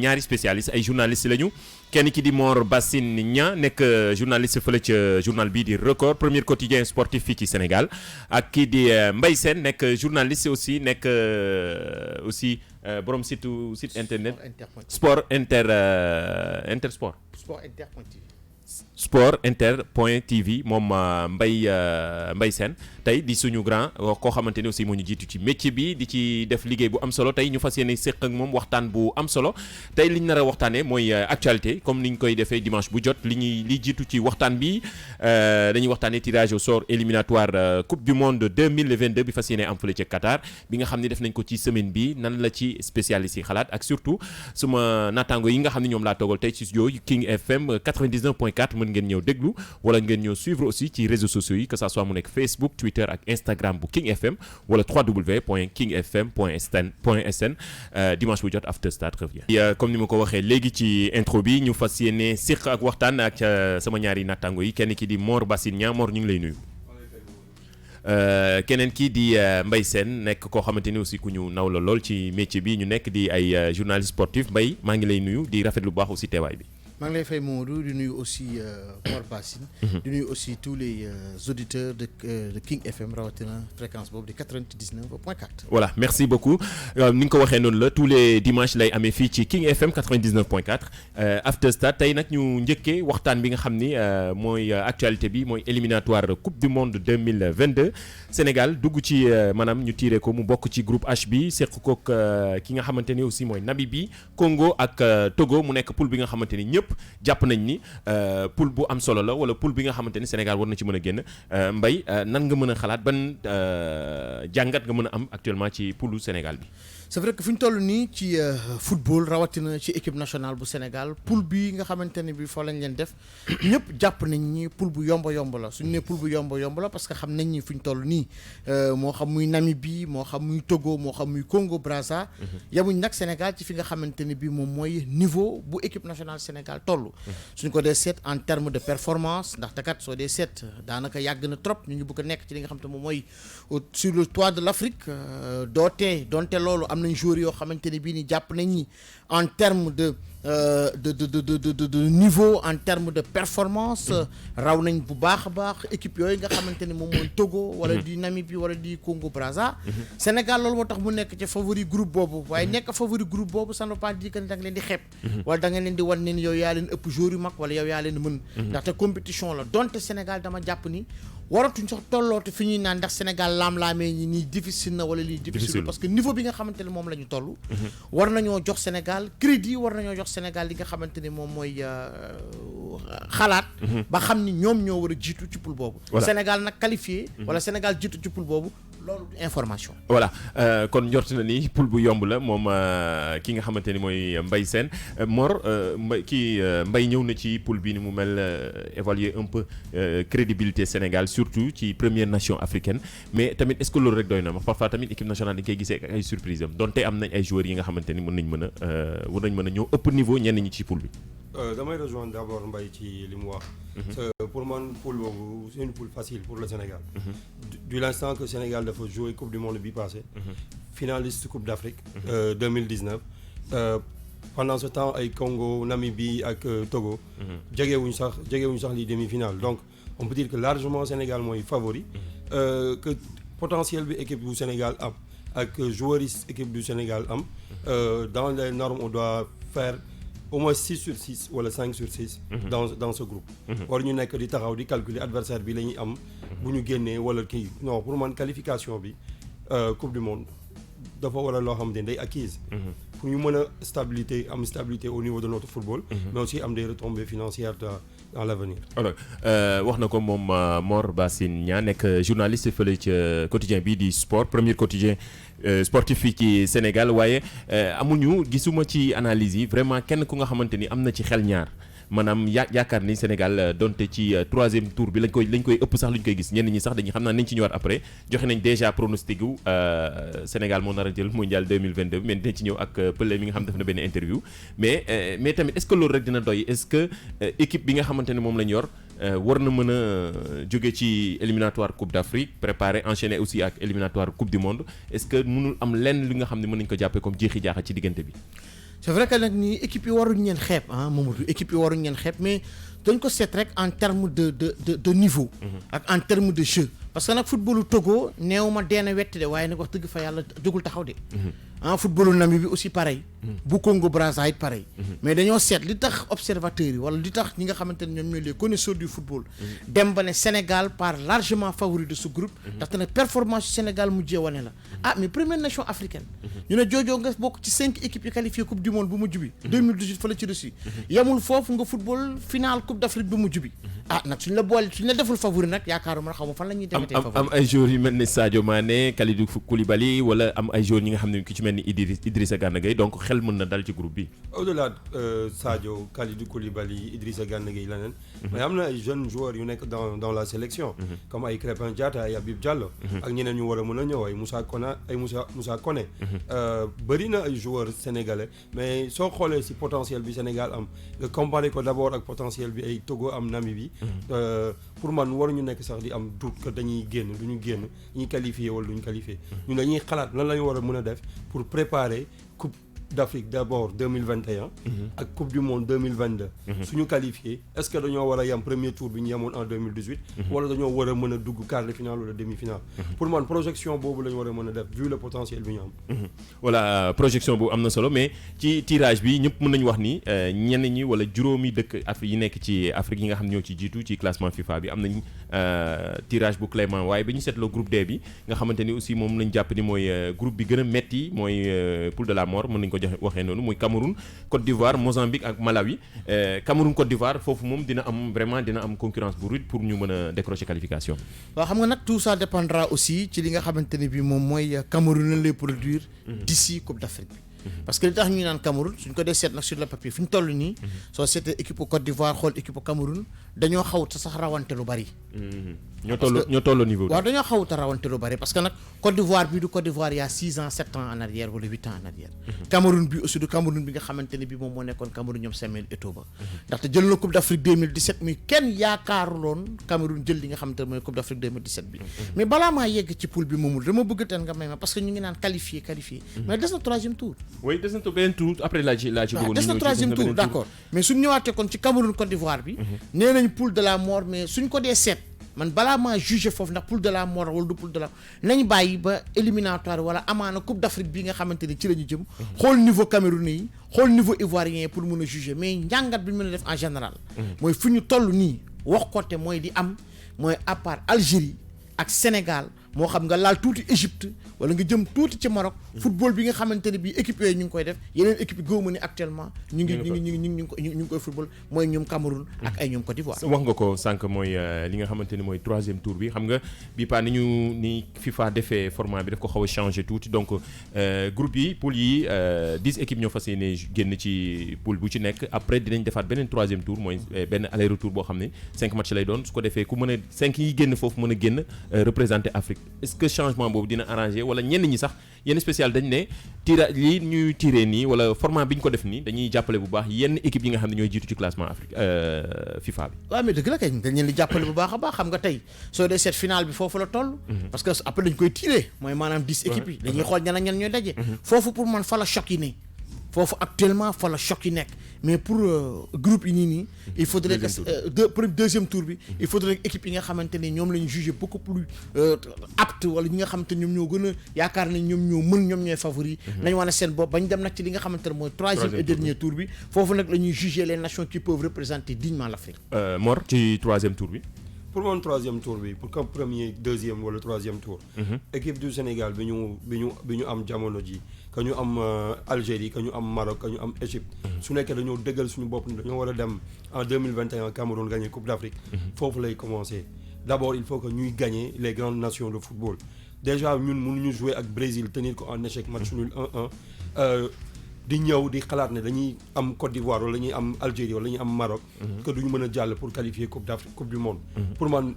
ñaari spécialiste ay journaliste lañu kenn ki di Mor Bassine Niang nekk journaliste fële ca journal bii di Record premier quotidien sportif fii ci Sénégal ak kii di Mbaye Sène nekk journaliste aussi nekk aussi borom site internet sport inter.tv moom Mbaye Sène tey di suñu grand koo xamante ni aussi moo ñu jiitu ci métier bi di ci def liggéey bu am solo tey ñu fas yéene séq ak moom waxtaan bu am solo tey liñ nar a waxtaanee mooy actualité comme niñ koy defee dimanche bu jot li jiitu ci waxtaan bi dañuy waxtaanee tirage au sort éliminatoire coupe du monde 2022 bi fas yéene am fële ca Qatar bi nga xam ne def nañ ko ci semaine bi nan la ci spécialiste yi xalaat ak surtout suma naataango yi nga xam ne ñoom laa toogal tey ci studio King FM 99.4 mën ngeen ñëw déglu wala ngeen ñëw suivre aussi ci réseaux sociaux yi que ça soit mu nekk Facebook Twitter ak Instagram bu King FM wala www.kingfm.sn dimanche bu jot After Start revient. comme ni ma ko waxee léegi ci intro bi ñu fas yéene siq ak waxtaan ak sama ñaari naataango yi kenn ki di Mor Bassine Niang Mor ñu ngi lay nuyu. keneen kii di Mbaye Sène nekk koo xamante ni aussi ku ñu naw la lool ci métier bi ñu nekk di ay journaliste sportif Mbaye maa ngi lay nuyu di rafetlu bu baax aussi teewaay bi. maa ngi lay fay Mamadou di nuyu aussi Mor Bassine di nuyu aussi tous les auditeurs de King FM rawatina fréquence boobu di 99.4. voilà merci beaucoup ni nga ko waxee noonu la tous les dimanches lay amee fii ci King FM 99.4 After Start tey nag ñu njëkkee waxtaan bi nga xam ni mooy actualité bi mooy éliminatoire coupe du monde 2022 Sénégal dugg ci maanaam ñu tiré ko mu bokk ci groupe H bi seq kook ki nga xamante ni aussi mooy Namibie Congo ak Togo mu nekk poule bi nga xamante ni ñëpp jàpp nañ ni poule bu am solo la wala poule bi nga xamante ni Sénégal war na ci mën a génn Mbaye nan nga mën a xalaat ban jàngat nga mën a am actuellement ci poule Sénégal bi. c'est vrai que fi ñu toll nii ci football rawatina ci équipe nationale bu Sénégal poule bi nga xamante ne bi foo lañ leen def ñëpp jàpp nañ ni poule bu yomba la suñu nee poule bu yomba la parce que xam nañ ni fi ñu toll nii moo xam muy Namibie moo xam muy Togo moo xam muy Congo Brazza yamuñ nag Sénégal ci fi nga xamante ne bi moom mooy niveau bu équipe nationale Sénégal toll suñ ko dee seet en terme de performance ndaxte kat soo dee seet daanaka yàgg na trop ñu ngi bëgg a nekk ci li nga xam te moom mooy sur le toit de l'Afrique doonte loolu am nañ joueurs yoo xamante ne bii ni jàpp nañ ni en terme de niveau en terme de performance raw nañ bu baax a baax équipe yooyu nga xamante ne moom mooy Togo wala di Namibie wala di Congo Brazza Sénégal loolu moo tax mu nekk ci favori groupe boobu waaye nekk favori groupe boobu ça ne veut pas dire que da nga leen di xeeb wala da nga leen di wan ne yow yaa leen ëpp joueurs yu mag wala yow yaa leen mën ndaxte compétition la donte Sénégal dama jàpp ni waratuñ sax tolloote fi ñuy naan ndax Sénégal laam-laamee ñi nii difficile na wala lii difficile parce que niveau bi nga xamante ne moom la ñu toll war nañoo jox Sénégal crédit war nañoo jox Sénégal li nga xamante ne moom mooy xalaat ba xam ni ñoom ñoo war a jiitu ci poule boobu Sénégal nag qualifié wala Sénégal jiitu ci poule boobu loolu information voilà kon njort na ni poule bu yomb la moom ki nga xamante ni mooy Mbaye Sène Mor Mbaye ñëw na ci poule bi ni mu mel évaluer un peu crédibilité Sénégal surtout ci première nation africaine mais tamit est-ce que loolu rek doy na ma parfois tamit équipe nationale dañ koy gisee ak ay surprise am donte am nañ ay joueurs yi nga xamante ni war nañ mën a ñëw ëpp niveau ñenn ñi ci poule bi. damay rejoindre d'abord Mbaye ci li mu wax. pour man poule boobu c'est une poule facile pour le Sénégal. du l'instant que Sénégal dafa jouer coupe du monde bi passé. finaliste coupe d'Afrique. 2019. pendant ce temps ay Congo Namibie ak Togo. jegewuñ sax lii demi-finale donc on peut dire que largement Sénégal mooy favori. que potentiel bi équipe bu Sénégal am ak joueurs yi équipe du Sénégal am. dans les normes on doit faire au moins 6 sur 6 wala 5 sur 6. dans ce groupe. war ñu nekk di taxaw di calculer adversaire bi la ñuy am. bu ñu génnee wala kii non pour man qualification bi coupe du monde dafa wala loo xamante ne day acquise. pour ñu mën a stabilité au niveau de notre football. mais aussi am des retombées financières dans l'avenir. alors wax na ko moom Mor Bassine Niang nekk journaliste fële ca quotidien bii di sport premier quotidien sportif fii ci Sénégal waaye amuñu gisuma ci analyse yi vraiment kenn ku nga xamante ni am na ci xel ñaar maanaam yaakaar ni Sénégal donte ci troisième tour bi lañ koy ëpp sax lu ñu koy gis ñenn ñi sax dañuy xam naa nañ ci ñëwaat après joxe nañ déjà pronostic gu Sénégal moo nar a jël mondial 2022 mais dinañ ci ñëw ak Pelé mi nga xam def na benn interview mais tamit est-ce que loolu rek dina doy est-ce que équipe bi nga xamante ne moom lañ yor war na mën a jóge ci éliminatoire coupe d'Afrique préparer enchaîner aussi ak éliminatoire coupe du monde est-ce que mënul am lenn li nga xam ne mën nañ ko jàppee comme jeexi jaaxa ci diggante bi. c'est vrai que nag nii équipe yi waruñ leen xeeb Mamadou équipe yi waruñ leen xeeb mais dañ ko seet rek en terme de niveau. ak en terme de jeu. parce que nag footballu Togo neew ma deena wetti de waaye nag wax dëgg fa yàlla jógul taxaw de. footballu Namibie bi aussi pareil. bu Congo Brazza it pareil. mais dañoo seet li tax observateurs yi wala li tax ñi nga xamante ne ñoom ñooy les connaisseurs du football. dem ba ne Sénégal part largement favori de ce groupe. ndaxte nag performance yu Sénégal mujjee wane la mais première nation africaine. ñu ne joojoo nga bokk ci 5 équipes yi qualifiées coupe du monde bu mujj bi. 2018 fa la ci Russie. yamul foofu nga football final coupe d'Afrique bu mujj bi. nag suñ la boole suñ la deful favori nag yaakaaruma xaw ma fan la ñuy demetee favori. am ay joueurs yu mel ne Sadio Mané Kalidou Koulibaly wala am ay joueurs ñi nga xam ne ki ci mel ni Idrissa Gana Gueye donc xel mën na dal ci groupe bi. au-delà Sadio Kalidou Koulibaly Idrissa Gana Gueye leneen. mais am na ay jeunes joueurs yu nekk dans la sélection. comme ay Crépin Diatta ay Habib Diallo. ak ñeneen ñu war a mën a ñëw ay Moussa Koné. bëri na ay joueurs sénégalais mais soo xoolee si potentiel bi Sénégal am nga comparé ko d'abord ak potentiel bi ay Togo am Namibie. pour man waruñu nekk sax di am doute que dañuy génn du ñu génn ñuy qualifié wala du ñu qualifié. ñun dañuy xalaat lan la ñu war a mën a def pour préparer coupe d'Afrique d'abord 2021. ak coupe du monde 2022. suñu qualifié est-ce que dañoo war a yam premier tour bi ñu yemoon en 2018. wala dañoo war a mën a dugg quart de finale wala demi-finale. pour man projection boobu la ñu war a mën a def vu le potentiel bi ñu am. voilà projection boobu am na solo mais ci tirage bi ñëpp mën nañu wax ni ñenn ñi wala juróomi dëkk Afrique yi nekk ci Afrique yi nga xam ñoo ci jiitu ci classement FIFA bi am nañ tirage bu clément waaye ba ñu seetloo groupe D bi nga xamante ni aussi moom lañ jàpp ni mooy groupe bi gën a metti mooy poule de la mort mën nañ ko waxee noonu muy Cameroun Côte d'Ivoire Mozambique ak Malawi Cameroun Côte d'Ivoire foofu moom dina am concurrence bu rude pour ñu mën a décrocher qualification. waaw xam nga nag tout ça dépendra aussi ci li nga xamante ne bi moom mooy Cameroun lañ lay produire. d'ici Coupe d'Afrique bi. parce que li tax ñu naan Cameroun suñ ko dee seet nag sur le papier fi ñu toll nii. soo seetee équipe Côte d'Ivoire xool équipe Cameroun dañoo xawut sax rawante lu bari. ñoo tolloo niveau bi. waaw dañoo xawut a rawante lu bari parce que nag Côte d'Ivoire bii du Côte d'Ivoire il y a 6 ans 7 ans en arrière wala 8 ans en arrière. Cameroun bi aussi du Cameroun bi nga xamante ne bi moom moo nekkoon Cameroun ñoom Samuel Eto'o ba. ndaxte jël na Coupe d'Afrique 2017 muy kenn yaakaaruloon Cameroun jël li nga xamante ne mooy Coupe d'Afrique 2017 bi. mais balaa maa yegg ci poule bi moomul dama bëgg teen nga may ma parce que ñu ngi naan qualifié. mais des na 3e tour. oui des na beneen tour après laa ci bëggoon des na 3e tour d'accord mais suñ ñëwaatee kon ci Cameroun Côte d'Ivoire bi. nee nañ poule de la mort mais suñ ko dee seet. man balaa maa juger foofu ndax poule de la mort wala du poule de la nañ bàyyi ba éliminatoire wala amaana Coupe d'Afrique bi nga xamante ni ci la ñu jëm. xool niveau camerounais yi xool niveau ivoirien yi pour mën a juger mais njàngat bi ñu mën a def en général. mooy fu ñu toll nii wax ko te mooy di am mooy à part Algérie ak Sénégal moo xam nga laal tuuti Égypte wala nga jëm tuuti ci Maroc. football bi nga xamante ne bii équipe yooyu ñu ngi koy def yeneen équipe yi góob ni actuellement. ñu ngi koy football mooy ñoom Cameroun. ak ay ñoom Côte d'Ivoire. wax nga ko sànq mooy li nga xamante ni mooy 3e tour bi xam nga bii pas ni FIFA defee format bi daf ko xaw a changé tuuti donc groupe yi poule yi 10 équipes ñoo fas yéene génn ci poule bu ci nekk après dinañ defaat beneen 3e tour mooy benn aller retour boo xam ne 5 matchs lay doon su ko defee ku mën a 5 yi génn foofu mën a génn représenter Afrique est-ce que changement boobu dina arranger wala ñenn ñi sax yenn spécial dañ ne tirage lii ñuy tiré nii wala format bi ñu ko def nii dañuy jàppale bu baax yenn équipe yi nga xam ne ñooy jiitu ci classement Afrique FIFA bi. waaw mais dëgg la kay dañ leen di jàppale bu baax a baax xam nga tey soo dee seet final bi foofu la toll. parce que après dañ koy tiré mooy maanaam 10 équipes yi. dañuy xool ñan ak ñan ñooy daje. foofu pour man fa la choc yi ne foofu actuellement fa la choc yi nekk mais pour groupe yi nii il faudrait que deuxième tour bi il faudrait que équipe yi nga xamante ne ñoom la ñu jugé beaucoup plus apte wala ñi nga xamante ne ñoom ñoo gën a yaakaar ne ñoom ñoo mën ñoom ñooy favori nañ wane seen bopp bañ dem nag ci li nga xamante ne mooy 3e et dernier tour bi foofu nag la ñuy jugé les nations qui peuvent représenter dignement l'Afrique. Mor ci 3e tour bi. pour mon 3e tour bi pour comme premier 2e wala 3e tour. équipe du Sénégal bi ñu am jamono ji que ñu am Algérie que ñu am Maroc que ñu am Égypte. su nekkee dañoo dëggal suñu bopp dañoo war a dem en 2021 Cameroun gagner Coupe d'Afrique. foofu lay commencer d'abord il faut que ñuy gagner les grandes nations de football déjà ñun mënuñu jouer ak Brésil tenir ko en échec match nul 1-1. di ñëw di xalaat ne dañuy am Côte d'Ivoire wala dañuy am Algérie wala dañuy am Maroc. que duñu mën a jàll pour qualifier Coupe d'Afrique Coupe du monde. pour man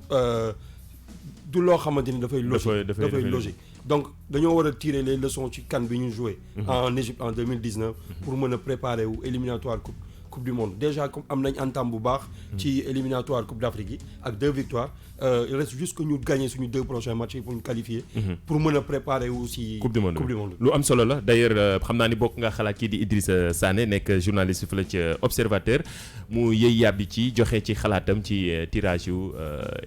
du loo xamante ni dafay logique donc dañoo war a tirer les leçons ci CAN bi ñu joué. en Égypte en 2019. pour mën a préparer wu éliminatoire coupe du monde déjà comme am nañ entame bu baax ci éliminatoire coupe d'Afrique yi ak 2 victoires il reste juste que ñu gagner suñu 2 prochains matchs yi pour ñu qualifier pour mën a préparer aussi coupe du monde lu am solo la d'ailleurs xam naa ni bokk nga xalaat kii di Idrissa Sané nekk journaliste fële ci Observateur mu yëy yàbbi ci joxe ci xalaatam ci tirage yu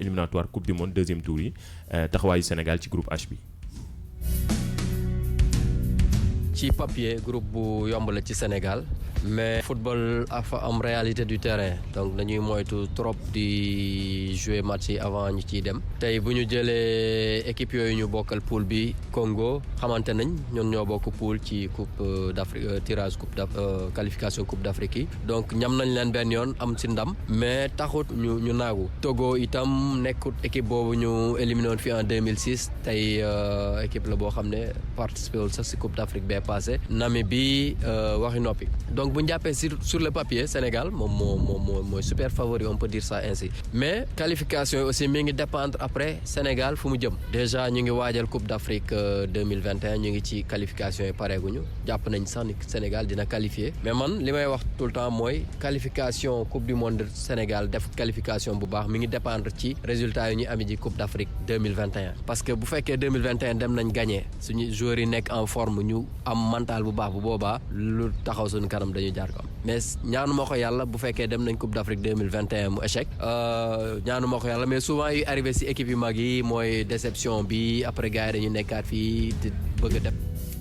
éliminatoire coupe du monde deuxième tour yi taxawaayu Sénégal ci groupe H bi. ci papier groupe bu yomb la ci Sénégal mais football afa am réalité du terrain donc dañuy moytu trop di jouer match yi avant ñu ciy dem tey bu ñu jëlee équipe yooyu ñu bokkal poule bi Congo xamante nañ ñun ñoo bokk poule ci coupe d'Afrique tirage qualification coupe d'Afrique yi donc ñam nañ leen benn yoon am ci ndam mais taxut ñu naagu Togo itam nekkut équipe boobu ñu éliminé woon fi en 2006 tey équipe la boo xam ne participé wul sax ci coupe d'Afrique bee passé Namibie waxi noppi donc bu ñu jàppee sur le papier Sénégal mooy super favori on peut dire ça ainsi mais qualification yi aussi mi ngi dépendre après Sénégal fu mu jëm déjà ñu ngi waajal Coupe d'Afrique 2021 ñu ngi ci qualification yi pareeguñu jàpp nañ sax ni Sénégal dina qualifier mais man li may wax tout le temps mooy qualification Coupe du monde Sénégal def qualification bu baax mi ngi dépendre ci résultats yi ñu ami ji Coupe d'Afrique 2021 parce que bu fekkee 2021 dem nañ gagner suñu joueurs yi nekk en forme ñu am mental bu baax bu boobaa lu taxaw suñu kanam dañu jaar ko am mais ñaanuma ko yàlla bu fekkee dem nañ Coupe d'Afrique 2021 mu échec ñaanuma ko yàlla mais souvent yu arrivé ci équipe yu mag yi mooy déception bi après gars yi dañu nekkaat fii di bëgg a dem.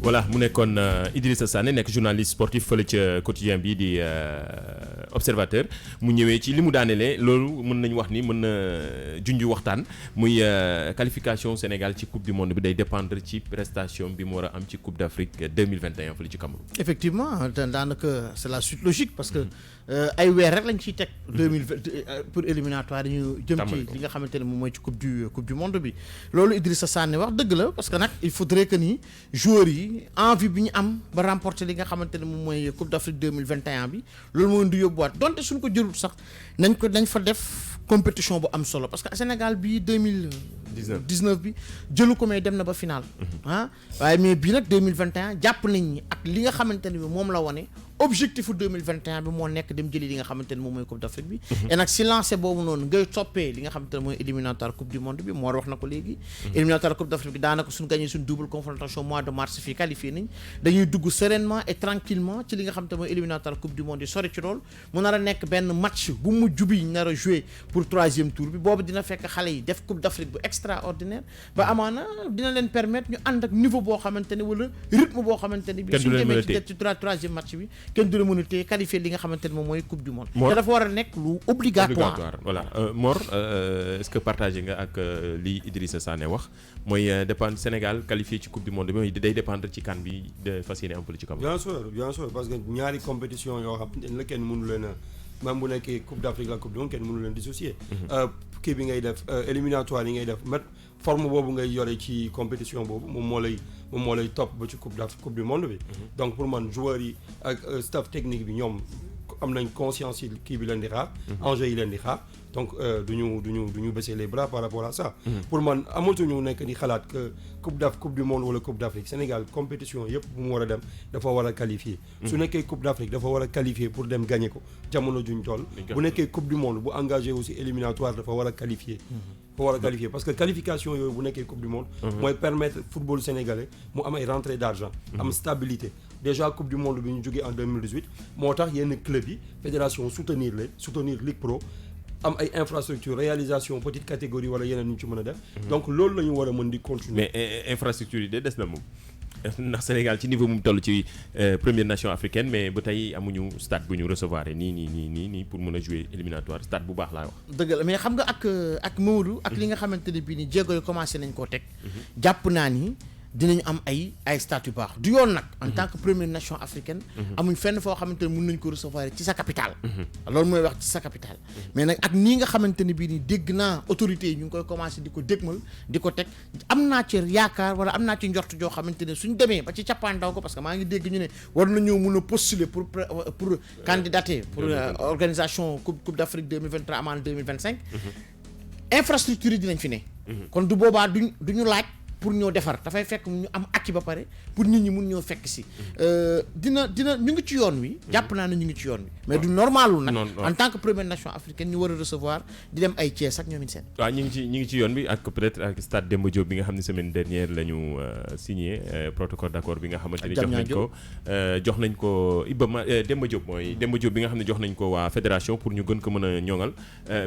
voilà mu nekkoon Idrissa Sané nekk journaliste sportif fële ca quotidien bi di Observateur mu ñëwee ci li mu daanelee loolu mën nañu wax ni mën na junju waxtaan muy qualification Sénégal ci coupe du monde bi day dépendre ci prestation bi mu war a am ci coupe d'Afrique 2021 fële ci Cameroun. effectivement daanaka c'est la suite logique parce que ay weer rek lañ ciy teg 2020 pour éliminatoire ñu jëm ci li nga xamante ne moom mooy ci coupe du monde bi loolu Idrissa Sané wax dëgg la parce que nag il faudrait que ni joueurs yi envie bi ñu am ba remporter li nga xamante ne moom mooy coupe d'Afrique 2021 bi loolu moo di yóbbuwaat donte suñ ko jëlul sax nañ fa def compétition bu am solo parce que Sénégal bii 2019 bi jëlu ko may dem na ba final waaye mais bii nag 2021 jàpp nañ ni ak li nga xamante ne bi moom la wane objectif 2021 bi moo nekk dem jëli li nga xamante ne moom mooy coupe d'Afrique bi et nag si lancé boobu noonu ngay toppee li nga xamante ne mooy éliminatoire coupe du monde bi moo wax na ko léegi éliminatoire coupe d'Afrique bi daanaka suñu gagné suñu double confrontation mois de mars fii qualifié nañ dañuy dugg sereinement et tranquillement ci li nga xamante ne mooy éliminatoire coupe du monde yi sori ci lool mu nar a nekk benn match bu mujj bi nar a jouer pour 3e tour bi boobu dina fekk xale yi def coupe d'Afrique bu extraordinaire ba amaana dina leen permettre ñu ànd ak niveau boo xamante ne wala rythme boo xamante ne bi suñu demee ci 3e match bi kenn du la mën a téye qualifier li nga xamante ne moom mooy coupe du monde te dafa war a nekk lu obligatoire voilà Mor est-ce que partagé nga ak li Idrissa Sané wax mooy dépendre Sénégal qualifié ci coupe du monde bi day dépendre ci CAN bi de fas yéene un peu ci Cameroun bien sûr parce que ñaari compétition yoo xamante ne la kenn mënu leen a même bu nekkee coupe d'Afrique la coupe du monde kenn mënu leen dissocier kii bi ngay def éliminatoire yi ngay def forme boobu ngay yore ci compétition boobu moom moo lay topp ba ci coupe du monde bi donc pour man joueurs yi ak staff technique bi ñoom am nañ conscience yi kii bi leen di xaar enjeu yi leen di xaar donc duñu baisser les bras par rapport à ça pour man amatuñu nekk di xalaat que coupe du monde wala coupe d'Afrique Sénégal compétition yëpp bu mu war a dem dafa war a qualifier su nekkee coupe d'Afrique dafa war a qualifier pour dem gagner ko jamono juñ toll bu nekkee coupe du monde bu engagé aussi éliminatoire dafa war a qualifier parce que qualification yooyu bu nekkee coupe du monde mooy permettre football sénégalais mu am ay rentrée d'argent am stabilité déjà coupe du monde bi ñu jógee en 2018 moo tax yenn club yi fédération soutenir Ligue Pro am ay infrastructure réalisation petite catégorie wala yeneen ñu ci mën a def donc loolu la ñu war a mën di continuer mais infrastructure yi de des na moom ndax Sénégal ci niveau mu toll ci première nation africaine mais ba tey amuñu stade bu ñu recevoir nii pour mën a jouer éliminatoire stade bu baax laa wax. dëgg la mais xam nga ak Maodo ak li nga xamante ne bii nii jéego yi commencé nañ koo teg. jàpp naa ni dinañu am ay stade yu baax du yoon nag. en tant que première nation africaine. amuñ fenn foo xamante ne mën nañ ko recevoir ci sa capitale. loolu mooy wax ci sa capitale. mais nag ak nii nga xamante ne bii nii dégg naa autorités yi ñu ngi koy commencé di ko dégmal di ko teg am naa ci yaakaar wala am naa ci njort joo xamante ne suñ demee ba ci cappaandaw ko parce que maa ngi dégg ñu ne war nañoo mën a postuler pour candidater pour organisation coupe d'Afrique 2023 amaan 2025. infrastructure yi dinañ fi ne. kon du boobaa duñu laaj. pour ñoo defar dafay fekk ñu am acquis ba pare pour nit ñi mun ñoo fekk si dina ñu ngi ci yoon wi jàpp naa ne ñu ngi ci yoon wi mais du normalul nag en tant que première nation africaine ñu war a recevoir di dem ay Thiès ak ñoom it seen waaw ñu ngi ci yoon bi ak peut-être ak stade Demba Diop bi nga xam ne semaine dernière la ñu signé protocole d'accord bi nga xamante ni jox nañ ko Demba Diop bi nga xam ne jox nañ ko waa fédération pour ñu gën ko mën a ñoŋal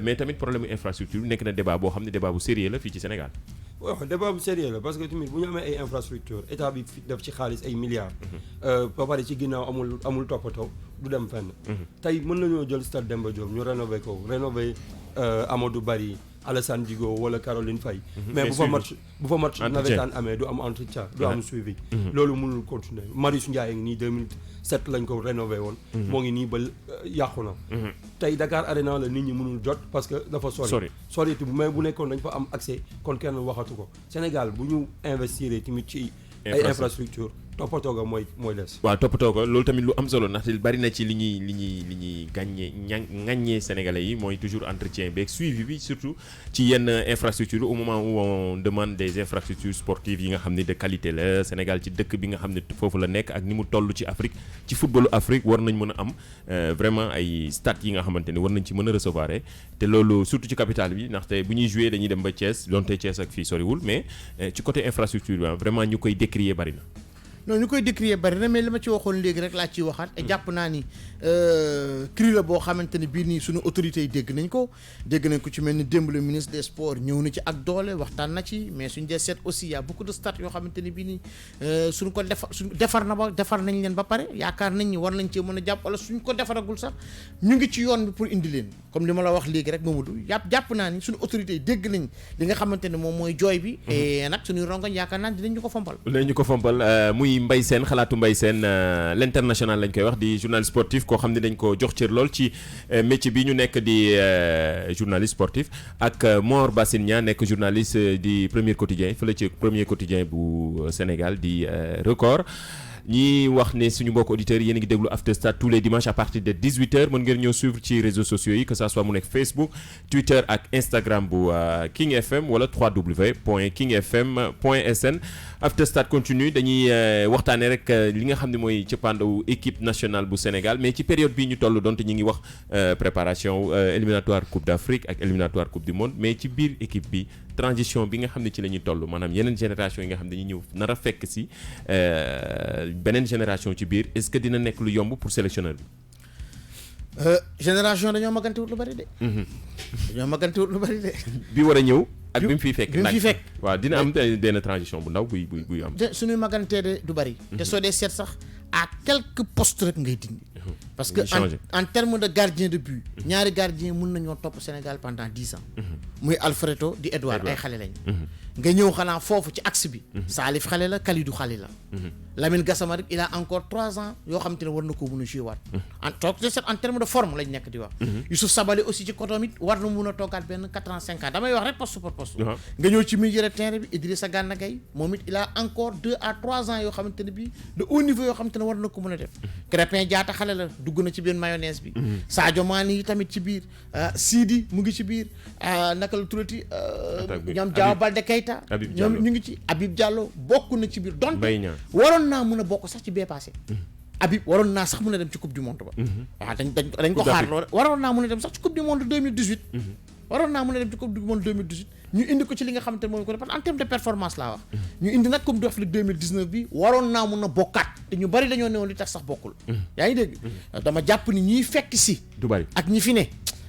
mais tamit problème infrastructure nekk na débat boo xam ne débat bu sérieux la fii ci Sénégal. waaw débat bu sérieux la parce que tamit bu ñu amee ay infrastructure état bi def ci xaalis ay milliards. ba pare ci ginnaaw amul toppatoo du dem fenn. tey mën nañoo jël stade Demba Diop ñu rénover Amadou Barry Alassane Djigo wala Caroline Faye. mais bu fa match navétane amee du am entretien du am suivi. loolu mënul continuer Marius Ndiaye ngi nii 2007 lañ ko rénové woon. moo ngi nii ba yàqu na. tey Dakar Arena la nit ñi mënul jot parce que dafa sori mais bu nekkoon dañ fa am accès kon kenn waxatu ko Sénégal bu ñu investir tamit ci ay infrastructure toppatoo ga mooy des. waaw toppatoo ko loolu tamit lu am solo ndaxte bari na ci li ñuy ŋaññee sénégalais yi mooy toujours entretien beeg suivi bi surtout ci yenn infrastructure au moment où on demande des infrastructures sportives yi nga xam ne de qualité la Sénégal ci dëkk bi nga xam ne foofu la nekk ak ni mu toll ci Afrique ci footballu Afrique war nañ mën a am vraiment ay stades yi nga xamante ne war nañ ci mën a recevoir te loolu surtout ci capitale bi ndaxte bu ñuy jouer dañuy dem ba Thiès donte Thiès ak fii soriwul mais ci côté infrastructure bi vraiment ñu koy décrier bari na. non ñu koy décrier bari na mais li ma ci waxoon léegi rek laa ciy waxaat et jàpp naa ni cri la boo xamante ne bii nii suñu autorités yi dégg nañ ko ci mel ni démb le ministre des sports ñëw na ci ak doole waxtaan na ci mais suñ dee seet aussi y a beaucoup de stades yoo xamante ne bii nii suñ ko defar nañ leen ba pare yaakaar nañ ni war nañ cee mën a jàpp wala suñ ko defaragul sax ñu ngi ci yoon bi pour indi leen comme li ma la wax léegi rek Mamadou jàpp naa ni suñu autorités yi dégg nañ li nga xamante ne moom mooy jooy bi et nag suñuy rongoñ yaakaar naa dinañ ñu ko fompal muy Mbaye Sène xalaatu Mbaye Sène l'international lañ koy wax di journaliste sportif koo xam ne dañ ko jox cër lool ci métier bi ñu nekk di journaliste sportif ak Mor Bassine Niang nekk journaliste di premier quotidien fële ci premier quotidien bu Sénégal di Record ñi wax ne suñu mbokk auditeurs yéen a ngi déglu After Stade tous les dimanches à partir de 18h mën ngeen ñëw suivre ci réseaux sociaux yi que ça soit mu nekk Facebook Twitter ak Instagram bu King FM wala www.kingfm.sn After Stade continue dañuy waxtaanee rek li nga xam ne mooy cëppaandawu équipe nationale bu Sénégal mais ci période bii ñu toll donte ñu ngi wax préparation éliminatoire Coupe d'Afrique ak éliminatoire Coupe du Monde mais ci biir équipe bi transition bi nga xam ne ci la ñuy toll maanaam yeneen génération yi nga xam ne dañuy ñëw nar a fekk si beneen génération ci biir est-ce que dina nekk lu yomb pour sélectionneur bi. génération dañoo magantewut lu bari de. bi war a ñëw. ak bi mu fiy fekk waaw dina am benn transition bu ndaw buy am. te suñuy magantee de du bari. te soo dee seet sax à quelques postes rek ngay dindi. parce que en termes de gardien de but. ñaari gardien mën nañoo topp Sénégal pendant 10 ans. muy Alfredo di Edouard ay xale lañ. nga ñëw xanaa foofu ci axe bi. Salif xale la Kalidou xale la. Lamine Gassama rek il a encore 3 ans yoo xam te ne war na koo mën a jouer waat. en terme de forme lañ nekk di wax. Youssouf Sabaly aussi ci côté it war na mun a toogaat benn 4 ans 5 ans damay wax rek poste par poste. nga ñëw ci milieu de terrain bi Idrissa Gana Gueye moom it il a encore 2 à 3 ans yoo xamante ne bii de haut niveau yoo xamante ne war na ko mën a def. Crépin Diatta xale la dugg na ci biir mayonnaise bi. Sadio Mané yi tamit ci biir Sidi mu ngi ci biir naka la turati ñoom Diao Baldé Keita ñoom ñu ngi ci Habib Diallo bokk na ci biir donte waroon naa mën a bokk sax ci bee passé Habib waroon naa sax mën a dem ci coupe du monde ba waaw dañ ko xaar loolu waroon naa mën a dem sax ci coupe du monde 2018 waroon naa mën a dem ci coupe du monde 2018 ñu indi ko ci li nga xamante ne moom ko def parce que en terme de performance laa wax ñu indi nag coupe d'Afrique 2019 bi waroon naa mën a bokkaat te ñu bari dañoo newoon li tax sax bokkul yaa ngi dégg dama jàpp ni ñiy fekk si du bari ak ñi fi ne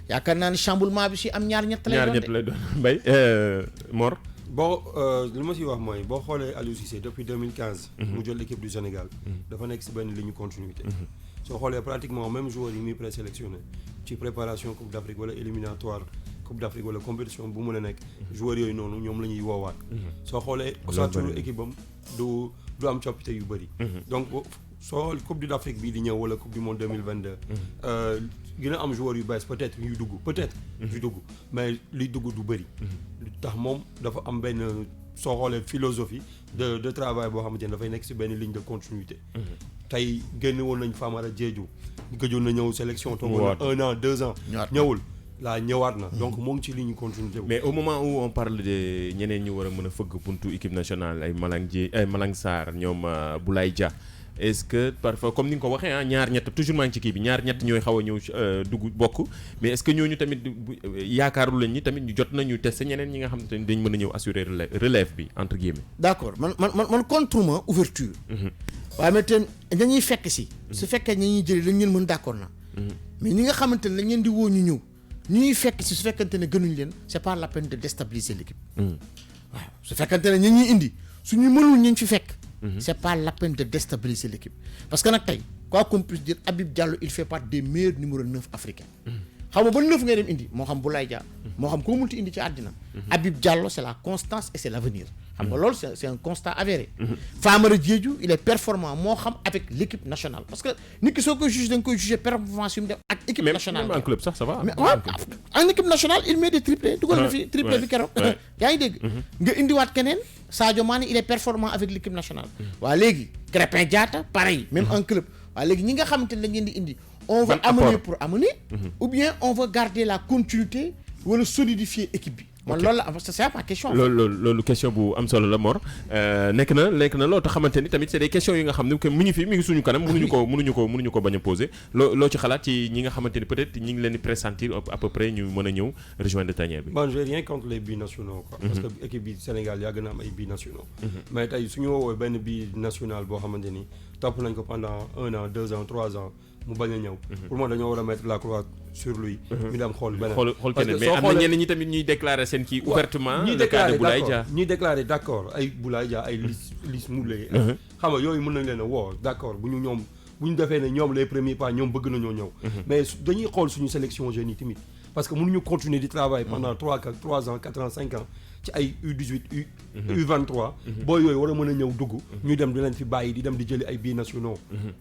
yaakaar naa ni chamboulement bi si am ñaar ñett lay doon Mbaye Mor li ma si wax mooy boo xoolee Aliou Cissé depuis 2015 mu jël équipe du Sénégal dafa nekk si benn ligne continuité soo xoolee pratiquement même joueurs yi muy présélectionné ci préparation Coupe d'Afrique wala éliminatoire Coupe d'Afrique wala compétition bu mën a nekk joueurs yooyu noonu ñoom la ñuy woowaat soo xoolee osaturu équipe am du am coppite yu bëri donc soo Coupe d'Afrique bii di ñëw wala Coupe du Monde 2022 gën a am joueurs yu bees peut-être yu dugg mais liy dugg du bëri lu tax moom dafa am benn soo xoolee philosophie de travail boo xamante ne dafay nekk si benn ligne de continuité tey génn woon nañ Famara Diédhiou gëjoon na ñëw sélection toogoon na 1 an 2 ans ñëwul là ñëwaat na donc moo ngi ci ligne continuité. mais au moment où on parle de ñeneen ñu war a mën a fëgg buntu équipe nationale ay Malang Sarr ñoom Boulaye Dia est-ce que parfois comme ni nga ko waxee ñaar ñett toujours maa ngi ci kii bi ñaar ñett ñooy xaw a ñëw dugg bokk mais est-ce que ñooñu tamit yaakaaru lañ ñi tamit ñu jot nañu tester ñeneen ñi nga xam ne dañ mën a ñëw assurer relève bi entre guillemets. d'accord man contre ma ouverture. waaye mais tamit dañuy fekk si. su fekkee ñi ñuy jëlee dañ leen mën d'accord na. mais ñi nga xamante ne dañ leen di woo ñu ñëw ñuy fekk si su fekkante ne gënuñ leen c'est pas la peine de déstabiliser l'équipe. waaw su fekkante ne ñi ñuy indi suñu mënul ñu fi fekk. c'est pas la peine de déstabiliser l'équipe parce que nag tey quoi qu'on puisse dire Habib Diallo il fait partie des meilleurs numéro 9 africains. xam nga ba 9 ngay dem indi moo xam Boulaye Dia moo xam koo multi indi ci àddina. Habib Diallo c'est la constance et c'est l'avenir. xam nga loolu c'est un constat avéré. Famara Diédhiou il est performant moo xam avec l'équipe nationale parce que nit ki soo koy juger da nga koy juger performance yu mu def ak équipe nationale. même en club sax ça va. mais waaw en équipe nationale il met des triplés. dugal na fi triplé bi keroog. yaa ngi dégg. nga indiwaat keneen Sadio Mané il est performant avec l'équipe nationale. waa léegi Crépin Diatta pareil même en club. waa léegi ñi nga xamante ne dañ leen di indi. on va amener pour amener. ou bien on va garder la continuité wala solidifier équipe bi. man loolu la c'est ma question. loolu question bu am solo la Mor nekk na loolu tax xamante ni tamit c'est des questions yi nga xam ne que mu ngi fi mi ngi suñu kanam mënuñu ko bañ a poser loo ci xalaat ci ñi nga xamante ni peut-être ñi ngi leen di pressentir à peu près ñu mën a ñëw rejoindre tanière bi. bon j'ai rien contre les binationaux quoi. parce que équipe bi Sénégal yàgg na am ay binationaux. mais tey suñu woowee benn binational boo xamante ni topp nañ ko pendant 1 an 2 ans 3 ans mu bañ a ñëw. pour moi dañoo war a mettre la croix sur lui. ñu dem xool beneen xool keneen mais am na ñenn ñi tamit ñuy déclarer seen kii ouvertement le cas de Boulaye Dia. ñuy déclarer d'accord ay Boulaye Dia ay Lys Moulé. xam nga yooyu mën nañ leen a woo d'accord bu ñu defee ne ñoom les premiers pas ñoom bëgg nañoo ñëw. mais dañuy xool suñu sélection jeunes yi tamit parce que mënuñu continuer di travailler pendant 3 ans 4 ans 5 ans ci ay U18 U23. boo yooyu war a mën a ñëw dugg. ñu dem di leen fi bàyyi di dem di jëli ay binationaux.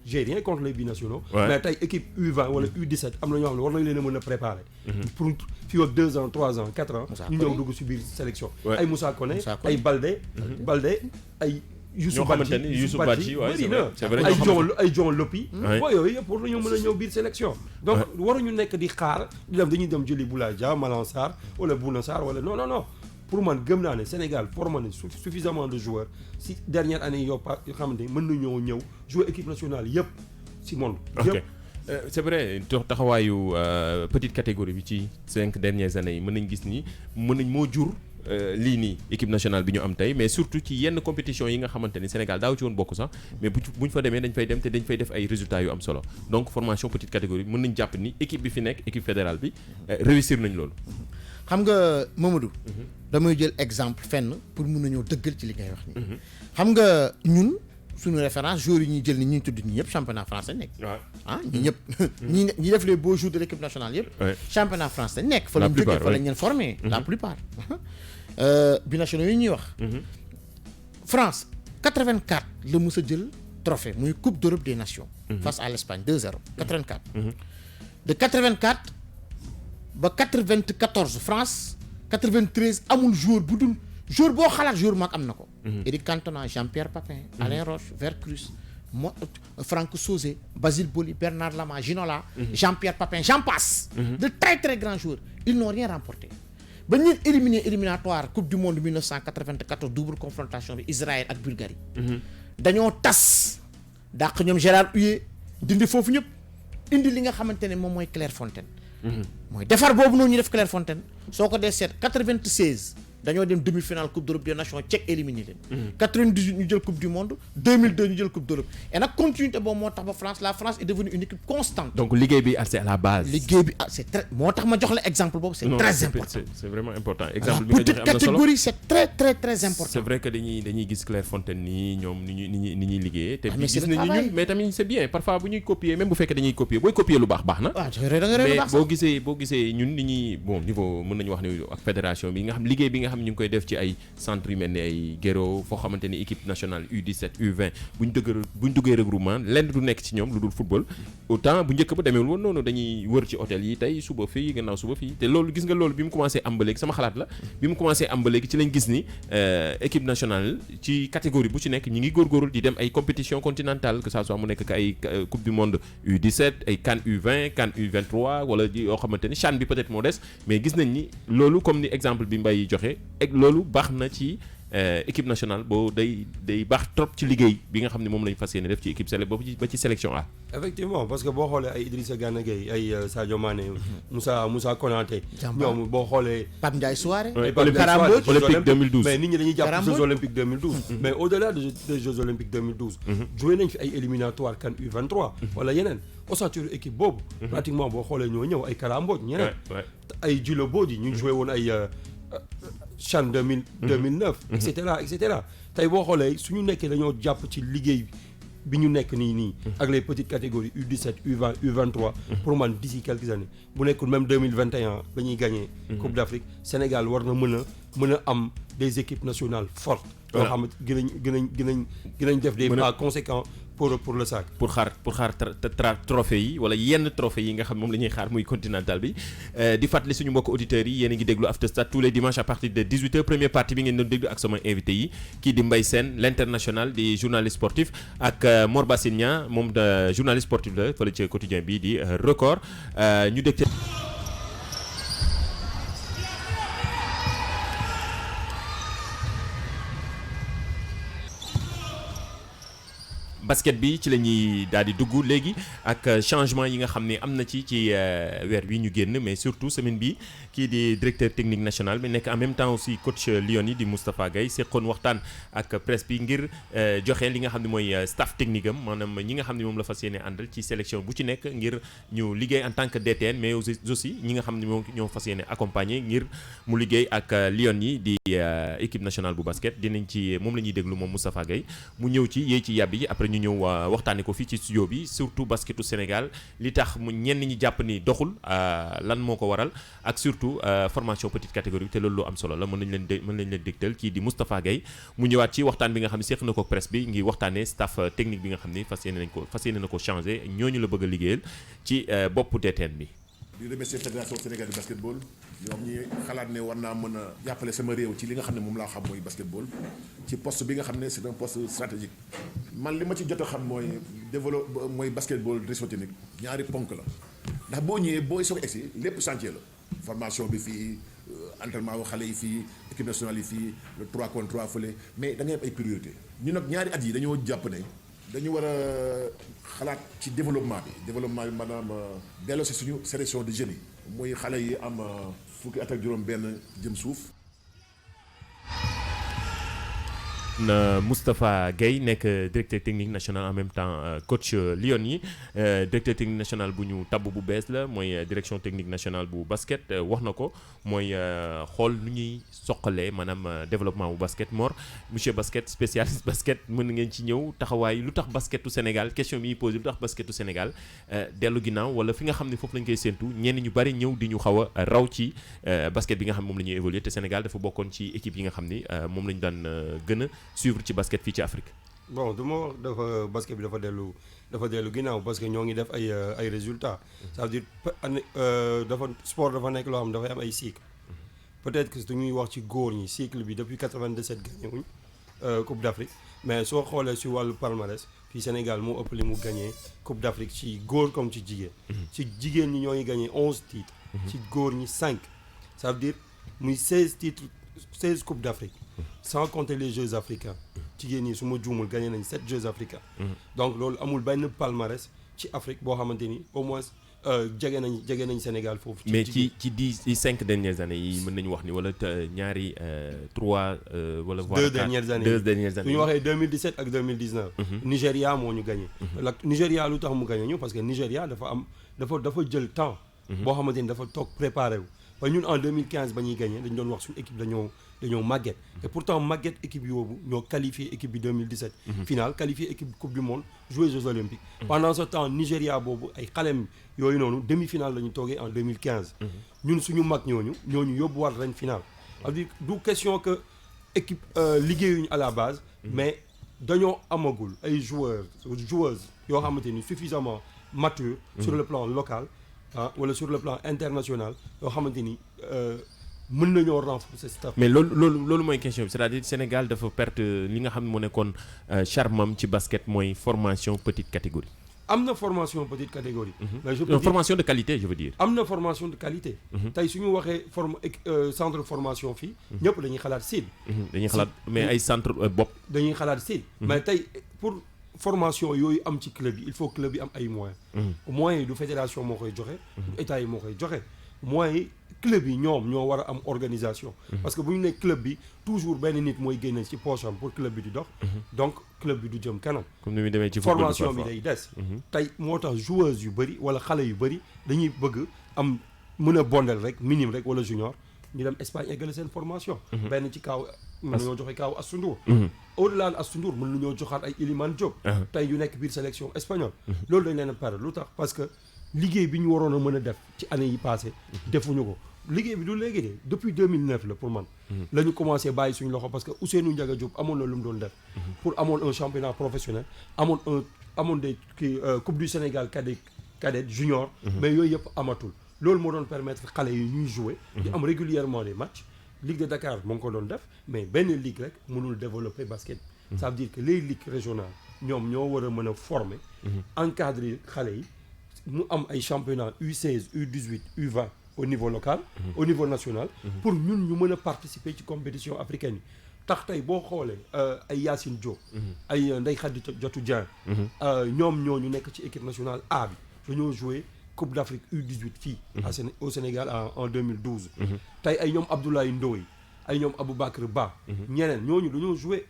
j'ai rien contre les binationaux. mais tey équipe U20 wala U17 am na ñoo xam ne war nañ leen a mën a préparer. pour fii ak 2 ans 3 ans 4 ans. ñu ñëw dugg si biir sélection. ay Moussa Koné ay Baldé. ay Youssou Badji c'est vrai ay John Lopi. boo yooyu yëpp war nañoo mën a ñëw biir sélection. donc waruñu nekk di xaar dañuy dem jëli Boulaye Dia Malang Sarr wala Bouna Sarr wala non. pour man gëm naa ne Sénégal formé na suffisamment de joueurs si dernière année yoo xamante ni mën nañoo ñëw jouer équipe nationale yëpp si monde. ok c'est vrai taxawaayu petite catégorie bi ci 5 dernières années yi mën nañ gis ni moo jur lii nii équipe nationale bi ñu am tey mais surtout ci yenn compétition yi nga xamante ni Sénégal daaw ci woon bokk sax mais buñ fa demee dañ fay dem te dañ fay def ay résultats yu am solo donc formation petite catégorie mën nañ jàpp ni équipe bi fi nekk équipe fédérale bi réussir nañ loolu. xam nga Mamadou. damay jël exemple fenn pour mun a ñëw dëggal ci li ngay wax nii. xam nga ñun suñu référence joueurs yi ñuy jël ni ñuy tudd ñi ñëpp championnat français nekk. ñi ñëpp. ñi def les beaux jours de l'équipe nationale yëpp. championnat français nekk. fa lañ jógee fa lañ leen formé. la plupart. binationaux yi ñuy wax. France 84 la mës a jël trophée muy coupe d'Europe des nations. face à l'Espagne 2-0 84. de 84 ba 94 France 93 amul joueur bu dul joueur boo xalaat joueur mag am na ko. Eric Cantona Jean-Pierre Papin. Alain Roche Vercruysse Franck Sauzet Basile Boli Bernard Lama Ginola. Jean-Pierre Papin j'en passe. de très très grands joueurs ils n'ont rien remporté. ba ñu éliminatoire coupe du monde 1994 double confrontation bi Israël ak Bulgarie. dañoo tas dàq ñoom Gérard Houllier dindi foofu ñëpp indi li nga xamante ne moom mooy Clairefontaine. mooy defar boobu noonu ñu def Clairefontaine soo ko dee seet 96 dañoo dem demi-finale coupe d'Europe des nations Tchèque éliminé leen. 98 ñu jël coupe du monde 2002 ñu jël coupe d'Europe et nag continuité boobu moo tax ba la France est devenue une équipe constante. donc liggéey bi c'est à la base. liggéey bi c'est très moo tax ma jox la exemple boobu. c'est très important c'est vraiment important. exemple bi nga joxe am na solo catégorie c'est très très très important. c'est vrai que dañuy gis Clairefontaine nii ñoom ni ñuy liggéeyee. te gis nañu ñun mais tamit c'est bien parfois bu ñuy copier même bu fekkee dañuy copier booy copier lu baax na. mais boo gisee ñun ni ñuy bon niveau mën nañu wax ne ak fédération bi nga xam liggéey bi nga xam xam ne ñu ngi koy def ci ay centre yu mel ni ay Guéro foo xamante ni équipe nationale U17 U20 buñ duggee regroupement lenn du nekk ci ñoom lu dul football autant bu njëkk ba demeewul woon noonu dañuy wër ci hôtel yi tey suba fii gannaaw suba fii te loolu gis nga loolu bi mu commencé am ba léegi sama xalaat la bi mu commencé am ba léegi ci lañ gis ni équipe nationale ci catégorie bu ci nekk ñi ngi góorgóorlu di dem ay compétition continentale que ça soit mu nekk ka ay coupe du monde U17 ay CAN U20 CAN U23 wala yoo xamante ni CHAN bi peut-être moo des mais gis nañ ni loolu comme ni exemple bi Mbaye joxe ak loolu baax na ci équipe nationale boo day baax trop ci liggéey bi nga xam ne moom lañu fas yéene def ci équipe ba ci sélection A. effectivement parce que boo xoolee ay Idrissa Gana Gueye ay Sadio Mané Moussa Konaté ñoom boo xoolee Pape Ndiaye Souaré Olympique 2012 mais nit ñi dañuy jàpp Jeux Olympiques 2012 mais au-delà des Jeux Olympiques 2012 joué nañ fi ay éliminatoires CAN U23 wala yeneen ossature équipe boobu pratiquement boo xoolee ñoo ñëw ay Kara Mbodj ñeneen ay Djilo Bodji ñu joué woon ay CHAN 2009 et cetera tey boo xoolee suñu nekkee dañoo jàpp ci liggéey bi ñu nekk nii ak les petites catégories U17 U20 U23 pour man d'ici quelques années bu nekkul même 2021 la ñuy gagné Coupe d'Afrique Sénégal war na mën a am des équipes nationales fortes yoo xam ne gën nañ def des pas conséquents pour le sac. pour xaar trophée yi wala yenn trophée yi nga xam moom la ñuy xaar muy continental bi di fàttali suñu mbokk auditeurs yi yéen a ngi déglu After Stade tous les dimanches à partir de 18h première partie bi ngeen doon déglu ak sama invité yi kii di Mbaye Sène l'international di journaliste sportif ak Mor Bassine Niang moom de journaliste sportif la fële ci quotidien bi di record ñu dégte basket bi ci la ñuy daal di dugg léegi ak changement yi nga xam ne am na ci weer wi ñu génn mais surtout semaine bi kii di directeur technique national bi nekk en même temps aussi coach Lyon yi di Moustapha Gueye seqoon waxtaan ak presse bi ngir joxe li nga xam ne mooy staff technique am maanaam ñi nga xam ne moom la fas yéene àndal ci sélection bu ci nekk ngir ñu liggéey en tant que DTN mais aussi ñi nga xam ne moom ñoo fas yéene accompagner ngir mu liggéey ak Lyon yi di équipe nationale bu basket dinañ ci moom la ñuy déglu moom Moustapha Gueye mu ñëw ci yéey ci yàbbi yi après ñu ñëw waxtaane ko fii ci studio bi surtout basketu Sénégal li tax mu ñenn ñi jàpp ni doxul lan moo ko waral ak surtout formation petite catégorie te loolu lu am solo la mën nañ leen dégtal kii di Moustapha Gueye mu ñëwaat ci waxtaan bi nga xam ne seq na ko presse bi ngi waxtaanee staff technique bi nga xam ne fas yéene na ko changé ñooñu la bëgg a liggéeyal ci boppu DTN bi. di remercier fédération sénégalaise de basketball ñoom ñi xalaat ne war naa mën a jàppale sama réew ci li nga xam ne moom laa xam mooy basketball ci poste bi nga xam ne c'est un poste stratégique man li ma ci jot a xam mooy basketball direction technique ñaari ponk la ndax boo ñëwee booy soog egsi lépp chantier la formation bi fii entraînement wu xale yi fii équipe nationale yi fii le 3 contre 3 fële mais da ngay am ay priorité ñu nag ñaari at yi dañoo jàpp ne dañu war a xalaat ci développement bi maanaam delloo si suñu sélection de jeunes yi muy xale yi am fukki at ak juróom benn jëm suuf. na Moustapha Gueye nekk directeur technique national en même temps coach Lyon yi directeur technique national bu ñu tabb bu bees la mooy direction technique nationale bu basket wax na ko mooy xool nu ñuy soqalee maanaam développement bu basket Mor monsieur basket spécialiste basket mën ngeen ci ñëw taxawaay lu tax basketu Sénégal question bi ñuy posé lu tax basketu Sénégal dellu ginnaaw wala fi nga xam ne foofu lañ koy séentu ñenn ñu bari ñëw di ñu xaw a raw ci basket bi nga xam moom la ñuy évoluer te Sénégal dafa bokkoon ci équipe yi nga xam ni moom la ñu daan gën a suivre ci basket fii ci Afrique. bon du ma wax dafa basket bi dafa dellu ginnaaw parce que ñoo ngi def ay résultats. ça veut dire sport dafa nekk loo xam dafay am ay cycle. peut-être que dañuy wax ci góor ñi cycle bi depuis 97 gagné wuñ Coupe d'Afrique mais soo xoolee si wàllu palmarès fii Sénégal moo ëpp li mu gagné Coupe d'Afrique ci góor comme ci jigéen. ci jigéen ñi ñoo ngi gagné 11 titres. ci góor ñi 5. ça veut dire muy 16 titres 16 Coupes d'Afrique. sans compter les Jeux africains jigéen ñi su ma juumul gagné nañ 7 Jeux africains. donc loolu amul benn palmarès ci Afrique boo xamante ni au moins jege nañ Sénégal foofu. mais ci 5 dernières années yi mën nañu wax ni wala ñaari 3 wala. voire 2 dernières années su ñu waxee 2017 ak 2019. Nigéria moo ñu gagné. Nigéria lu tax mu gagné ñu parce que Nigéria dafa jël temps. boo xamante ni dafa toog préparé wu. ba ñun en 2015 ba ñuy gagné dañu doon wax suñu équipe dañoo màgget et pourtant màgget équipe yoobu ñoo qualifié équipe bi 2017 finale qualifié équipe coupe du monde joué Jeux olympiques pendant ce temps Nigéria boobu ay xalem yooyu noonu demi-finale la ñu toogee en 2015 ñun suñu mag ñooñu yóbbuwaat ren finale c'est-à-dire du question que équipe liggéeyuñu à la base mais dañoo amagul ay joueuses yoo xamante ni suffisamment mature sur le plan local wala sur le plan international yoo xamante ni mën nañoo renforcer staff. mais loolu mooy question bi c'est-à-dire Sénégal dafa perte li nga xam ne moo nekkoon charmam ci basket mooy formation petite catégorie. am na formation petite catégorie. mais je peux dire formation de qualité je veux dire. am na formation de qualité. tey su ñu waxee centre de formation fii. ñëpp dañuy xalaat SID. dañuy xalaat mais ay centre bopp. dañuy xalaat SID. mais tey pour formation yooyu am ci club yi il faut club yi am ay moyens. moyens yi du fédération moo koy joxe. du état yi moo koy joxe. moyens yi club yi ñoom ñoo war a am organisation. parce que bu ñu nee club bi toujours benn nit mooy génne ci poche am pour club bi di dox. donc club bi du jëm kanam. comme ni muy demee ci formation bi day des. tey moo tax joueuses yu bëri wala xale yu bëri dañuy bëgg am mën a bondel rek minime rek wala junior ñu dem Espagne eggale seen formation. benn ci kaw mën nañoo joxe kaw Astou Ndour. au delà de Astou Ndour mën nañoo joxaat ay Iliman Diop. tey yu nekk biir sélection espagnole. loolu dañ leen a perdre lu tax parce que liggéey bi ñu waroon a mën a def ci année yi passé defuñu ko. liggéey bi du léegi de depuis 2009 la pour man. la ñu commencé bàyyi suñu loxo parce que Ousseynou Ndiaga Diop amoon na lu mu doon def. pour amoon un championnat professionnel amoon des coupe du Sénégal cadet junior. mais yooyu yëpp amatul. loolu moo doon permettre xale yi ñuy jouer. di am régulièrement des matchs. Ligue de Dakar moo ngi ko doon def mais benn ligue rek mënul développer basket. ça veut dire que les ligues régionales ñoom ñoo war a mën a former. encadrer xale yi mu am ay championnat U16 U18 U20. au niveau local au niveau national pour ñun ñu mën a participer ci compétition africaine yi tax tey boo xoolee ay Yacine Diop ay Ndeye Khady Diatou Dieng ñoom ñoo ñu nekk ci équipe nationale A bi dañoo joué Coupe d'Afrique U18 fii au Sénégal en 2012 tey ay ñoom Abdoulaye Ndoye ay ñoom Aboubacar Ba ñeneen ñooñu dañoo joué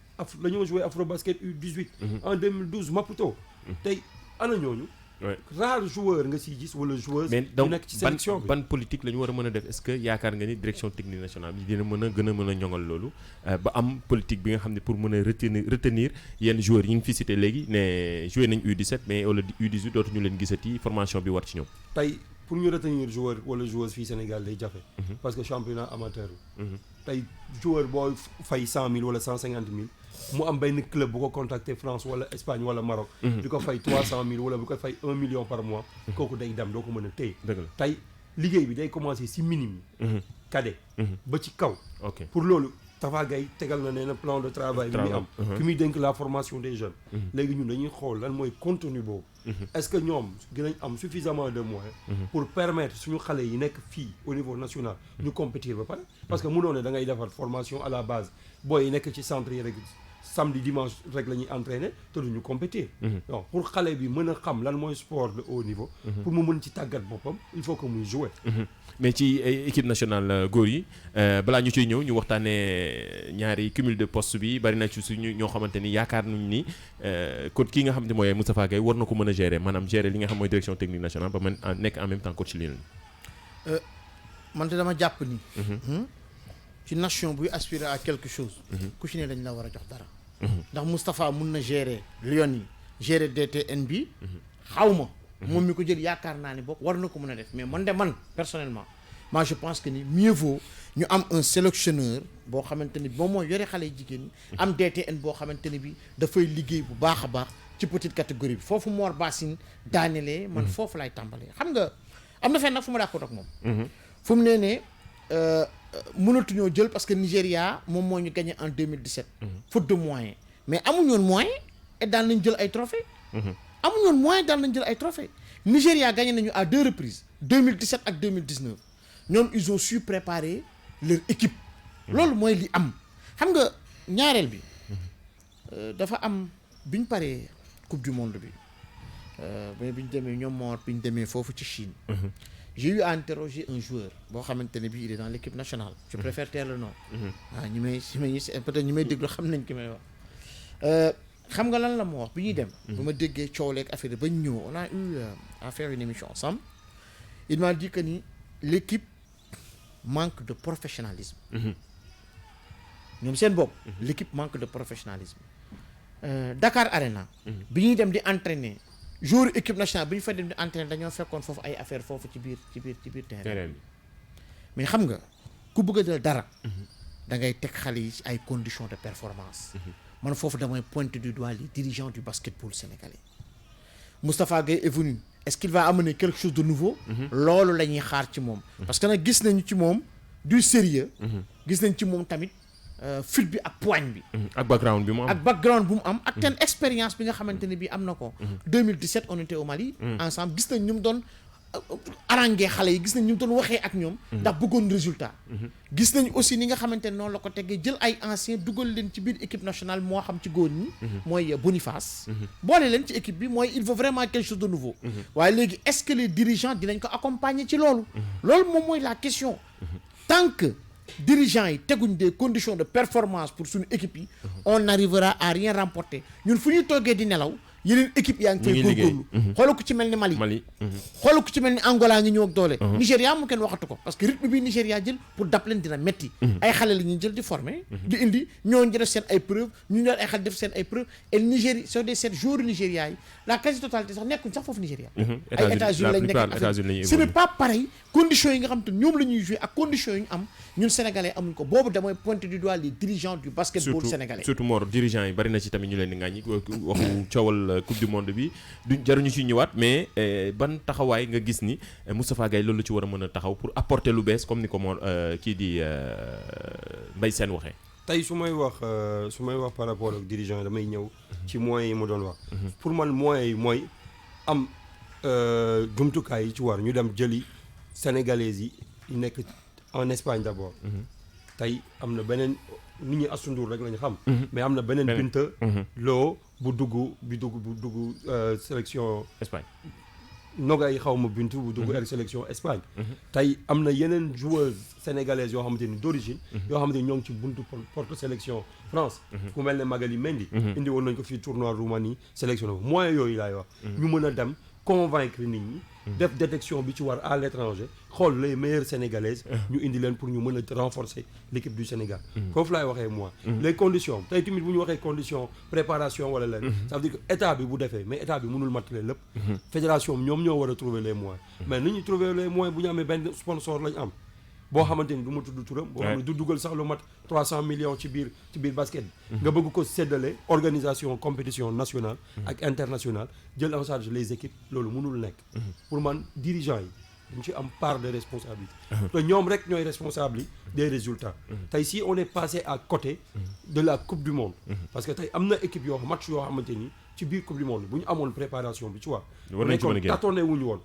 Afrobasket U18 en 2012 Maputo tey ana ñooñu rare joueur nga siy gis wala joueuse mais donc nekk ci sélection bi ban politique la ñu war a mën a def est-ce que yaakaar nga ni direction technique nationale bi dina mën a gën a mën a ñoŋal loolu ba am politique bi nga xam ne pour mën a retenir yenn joueurs yi ngi fi cité léegi ne joué nañ U17 mais wala U18 dootuñu leen gisati formation bi war ci ñoom. tey pour ñu retenir joueur wala joueuse fii Sénégal day jafe. parce que championnat amateur bi. tey joueur boo fay 100 000 wala 150 000. mu am benn club bu ko contacter France wala Espagne wala Maroc. di ko fay 300 000 wala bu ko fay 1 million par mois. kooku day dem doo ko mën a téye. dëgg la tey liggéey bi day commencer si minime yi. cadet. ba ci kaw. ok pour loolu Tafa Gaye tegal na nee na plan de travail. bi muy am ki muy dénk la formation des jeunes. léegi ñun dañuy xool lan mooy contenu boobu. est-ce que ñoom dinañ am suffisamment de moyens. pour permettre suñu xale yi nekk fii au niveau national. ñu compétir ba pare. parce que mënoo ne da ngay defar formation à la base booy yi nekk ci centre yi rek. samedi dimanche rek la ñuy entraîner te duñu compétir. donc pour xale bi mën a xam lan mooy sport de haut niveau. pour mu mën ci tàggat boppam il faut que muy jouer. mais ci équipe nationale góor yi balaa ñu ciy ñëw ñu waxtaanee ñaari cumul de poste bi bari na ci suñu ñoo xamante ni yaakaar nañu ni kon kii nga xam ne mooy Moustapha Gueye war na ko mën a gérer maanaam gérer li nga xam mooy direction technique nationale ba mën nekk en même temps coach li man de dama jàpp ni. ci nation buy aspirer à quelque chose. ku ci ne dañ la war a jox dara. ndax Moustapha mun na gérer Lyon yi gérer DTN bi. xaw ma. moom mi ko jël yaakaar naa ni bokk war na ko mën a def mais man personnellement moi je pense que ni mieux vaut ñu am un sélectionneur boo xamante ni moom mooy yore xale jigéen ñi. am DTN boo xamante ni bi dafay liggéey bu baax a baax ci petite catégorie bi foofu Mor Bassine daanelee. man foofu laay tàmbalee xam nga am na fenn nag fu ma d'accord ak moom. fu mu nee mënatuñoo jël parce que Nigéria moom moo ñu gagné en 2017. faute de moyens mais amuñu woon moyen et daan nañ jël ay trophées. amuñu woon moyen daan nañ jël ay trophées Nigéria gagné nañu à 2 reprises 2017 ak 2019 ñoom ils ont su préparer leur équipe. loolu mooy li am xam nga ñaareel bi dafa am bi ñu paree coupe du monde bi mais bi ñu demee ñoom moo bi ñu demee foofu ci Chine. j'ai eu à interroger un joueur boo xamante ne bii il est dans l'équipe nationale. je préfère taire le nom. waaw ñi may peut-être ñi may déglu xam nañ ki may wax. xam nga lan la ma wax bi ñuy dem. ba ma déggee coow leeg affaire ba ñu ñëw on a eu à faire une émission ensemble. il m'a dit que ni l'équipe manque de professionnalisme. ñoom seen bopp. l'équipe manque de professionnalisme. Dakar Arena. bi ñuy dem di entraîner. joueur équipe nationale bi ñu fa dem di entraîner dañoo fekkoon foofu ay affaire foofu ci biir terrain bi mais xam nga ku bëgg a jël dara da ngay teg xale yi ci ay conditions de performance man foofu damay pointer du doigt les dirigeants du basketball sénégalais Moustapha Gueye est venu est-ce qu'il va amener quelque chose de nouveau loolu la ñuy xaar ci moom parce que nag gis nañu ci moom du sérieux gis nañ ci moom tamit fit bi ak poigne bi ak background bi mu am ak background bu mu am ak ten expérience bi nga xamante ne bi am na ko 2017 on était au Mali ensemble gis nañ ñu mu doon arrangé xale yi gis nañ ñu mu doon waxee ak ñoom ndax bëggoon résultat gis nañ aussi ni nga xamante ne noonu la ko teggee jël ay anciens dugal leen ci biir équipe nationale moo xam ci góor ñi mooy Boniface boole leen ci équipe bi mooy il veut vraiment quelque chose de nouveau waaye léegi est-ce que les dirigeants dinañ ko accompagner ci loolu moom mooy la question tant que dirigeants yi teguñ des conditions de performance pour suñu équipe yi on n'arrivera à rien remporter ñun fu ñuy toggee di nelaw yeneen équipe yaa ngi fay góorgóorlu xoolal ku ci mel ni Mali xoolal ku ci mel ni Angola ngi ñëw ak doole Nigéria mu kenn waxatu ko parce que rythme bi Nigéria jël pour dab leen dina metti ay xale la ñuy jël di former di indi ñooñu def seen ay preuves ñu ñor ay xale def seen ay preuves et Nigéria soo dee seet joueurs Nigéria yi la quasi totalité sax nekkuñ sax foofu Nigéria ay États-Unis lañ nekk ce n'est pas pareil conditions yi nga xam te ñoom la ñuy jouer ak conditions yi ñu am ñun sénégalais amuñ ko boobu damay pointer du doigt les dirigeants du basketball sénégalais surtout Mor dirigeants yi bari na ci tamit ñu leen di ŋàññi waxu coowal coupe du monde bi du jaruñu ci ñëwaat mais ban taxawaay nga gis ni Moustapha Gueye loolu ci war a mën a taxaw pour apporter lu bees comme ni ko Mor kii di Mbaye Sène waxee tey su may wax par rapport ak dirigeant yi damay ñëw ci moyens yi ma doon wax pour man moyens yi mooy am jumtukaay yi ci war ñu dem jëli sénégalais yi nekk en Espagne d'abord tey am na beneen nit ñi Assou Ndour rek la ñu xam mais am na beneen Binta Lo bu dugg sélection Espagne noga yi xaw ma Bintu bu dugg sélection Espagne tey am na yeneen joueuses sénégalaises yoo xamante ni d'origine yoo xamante ni ñoo ngi ci buntu porte sélection France ku mel ne Magali Mendy indi woon nañ ko fii tournoi Roumanie sélection moyens yooyu laay wax ñu mën a dem convaincre nit ñi def détection bi ci war à l'étranger xool les meilleures sénégalaises ñu indi leen pour ñu mën a renforcer l'équipe du Sénégal foofu laay waxee moi les conditions tey tamit bu ñu waxee condition préparation wala leen ça veut dire que état bi bu defee mais état bi mënul matale lépp fédération bi ñoom ñoo war a trouver les moyens mais ni ñu trouver les moyens bu ñu amee benn sponsor lañ am boo xamante ni du ma tudd turam boo xam ne du dugal sax lu mat 300 millions ci biir basket bi nga bëgg ko séddale organisation compétition nationale ak internationale jël en charge les équipes loolu mënul nekk pour man dirigeants yi dañ ci am part de responsabilité te ñoom rek ñooy responsable des résultats tey si on est passé à côté de la coupe du monde parce que tey am na équipe yoo match yoo xamante ni ci biir coupe du monde bu ñu amoon préparation bi ci waa nekkoon tâtonné wuñu woon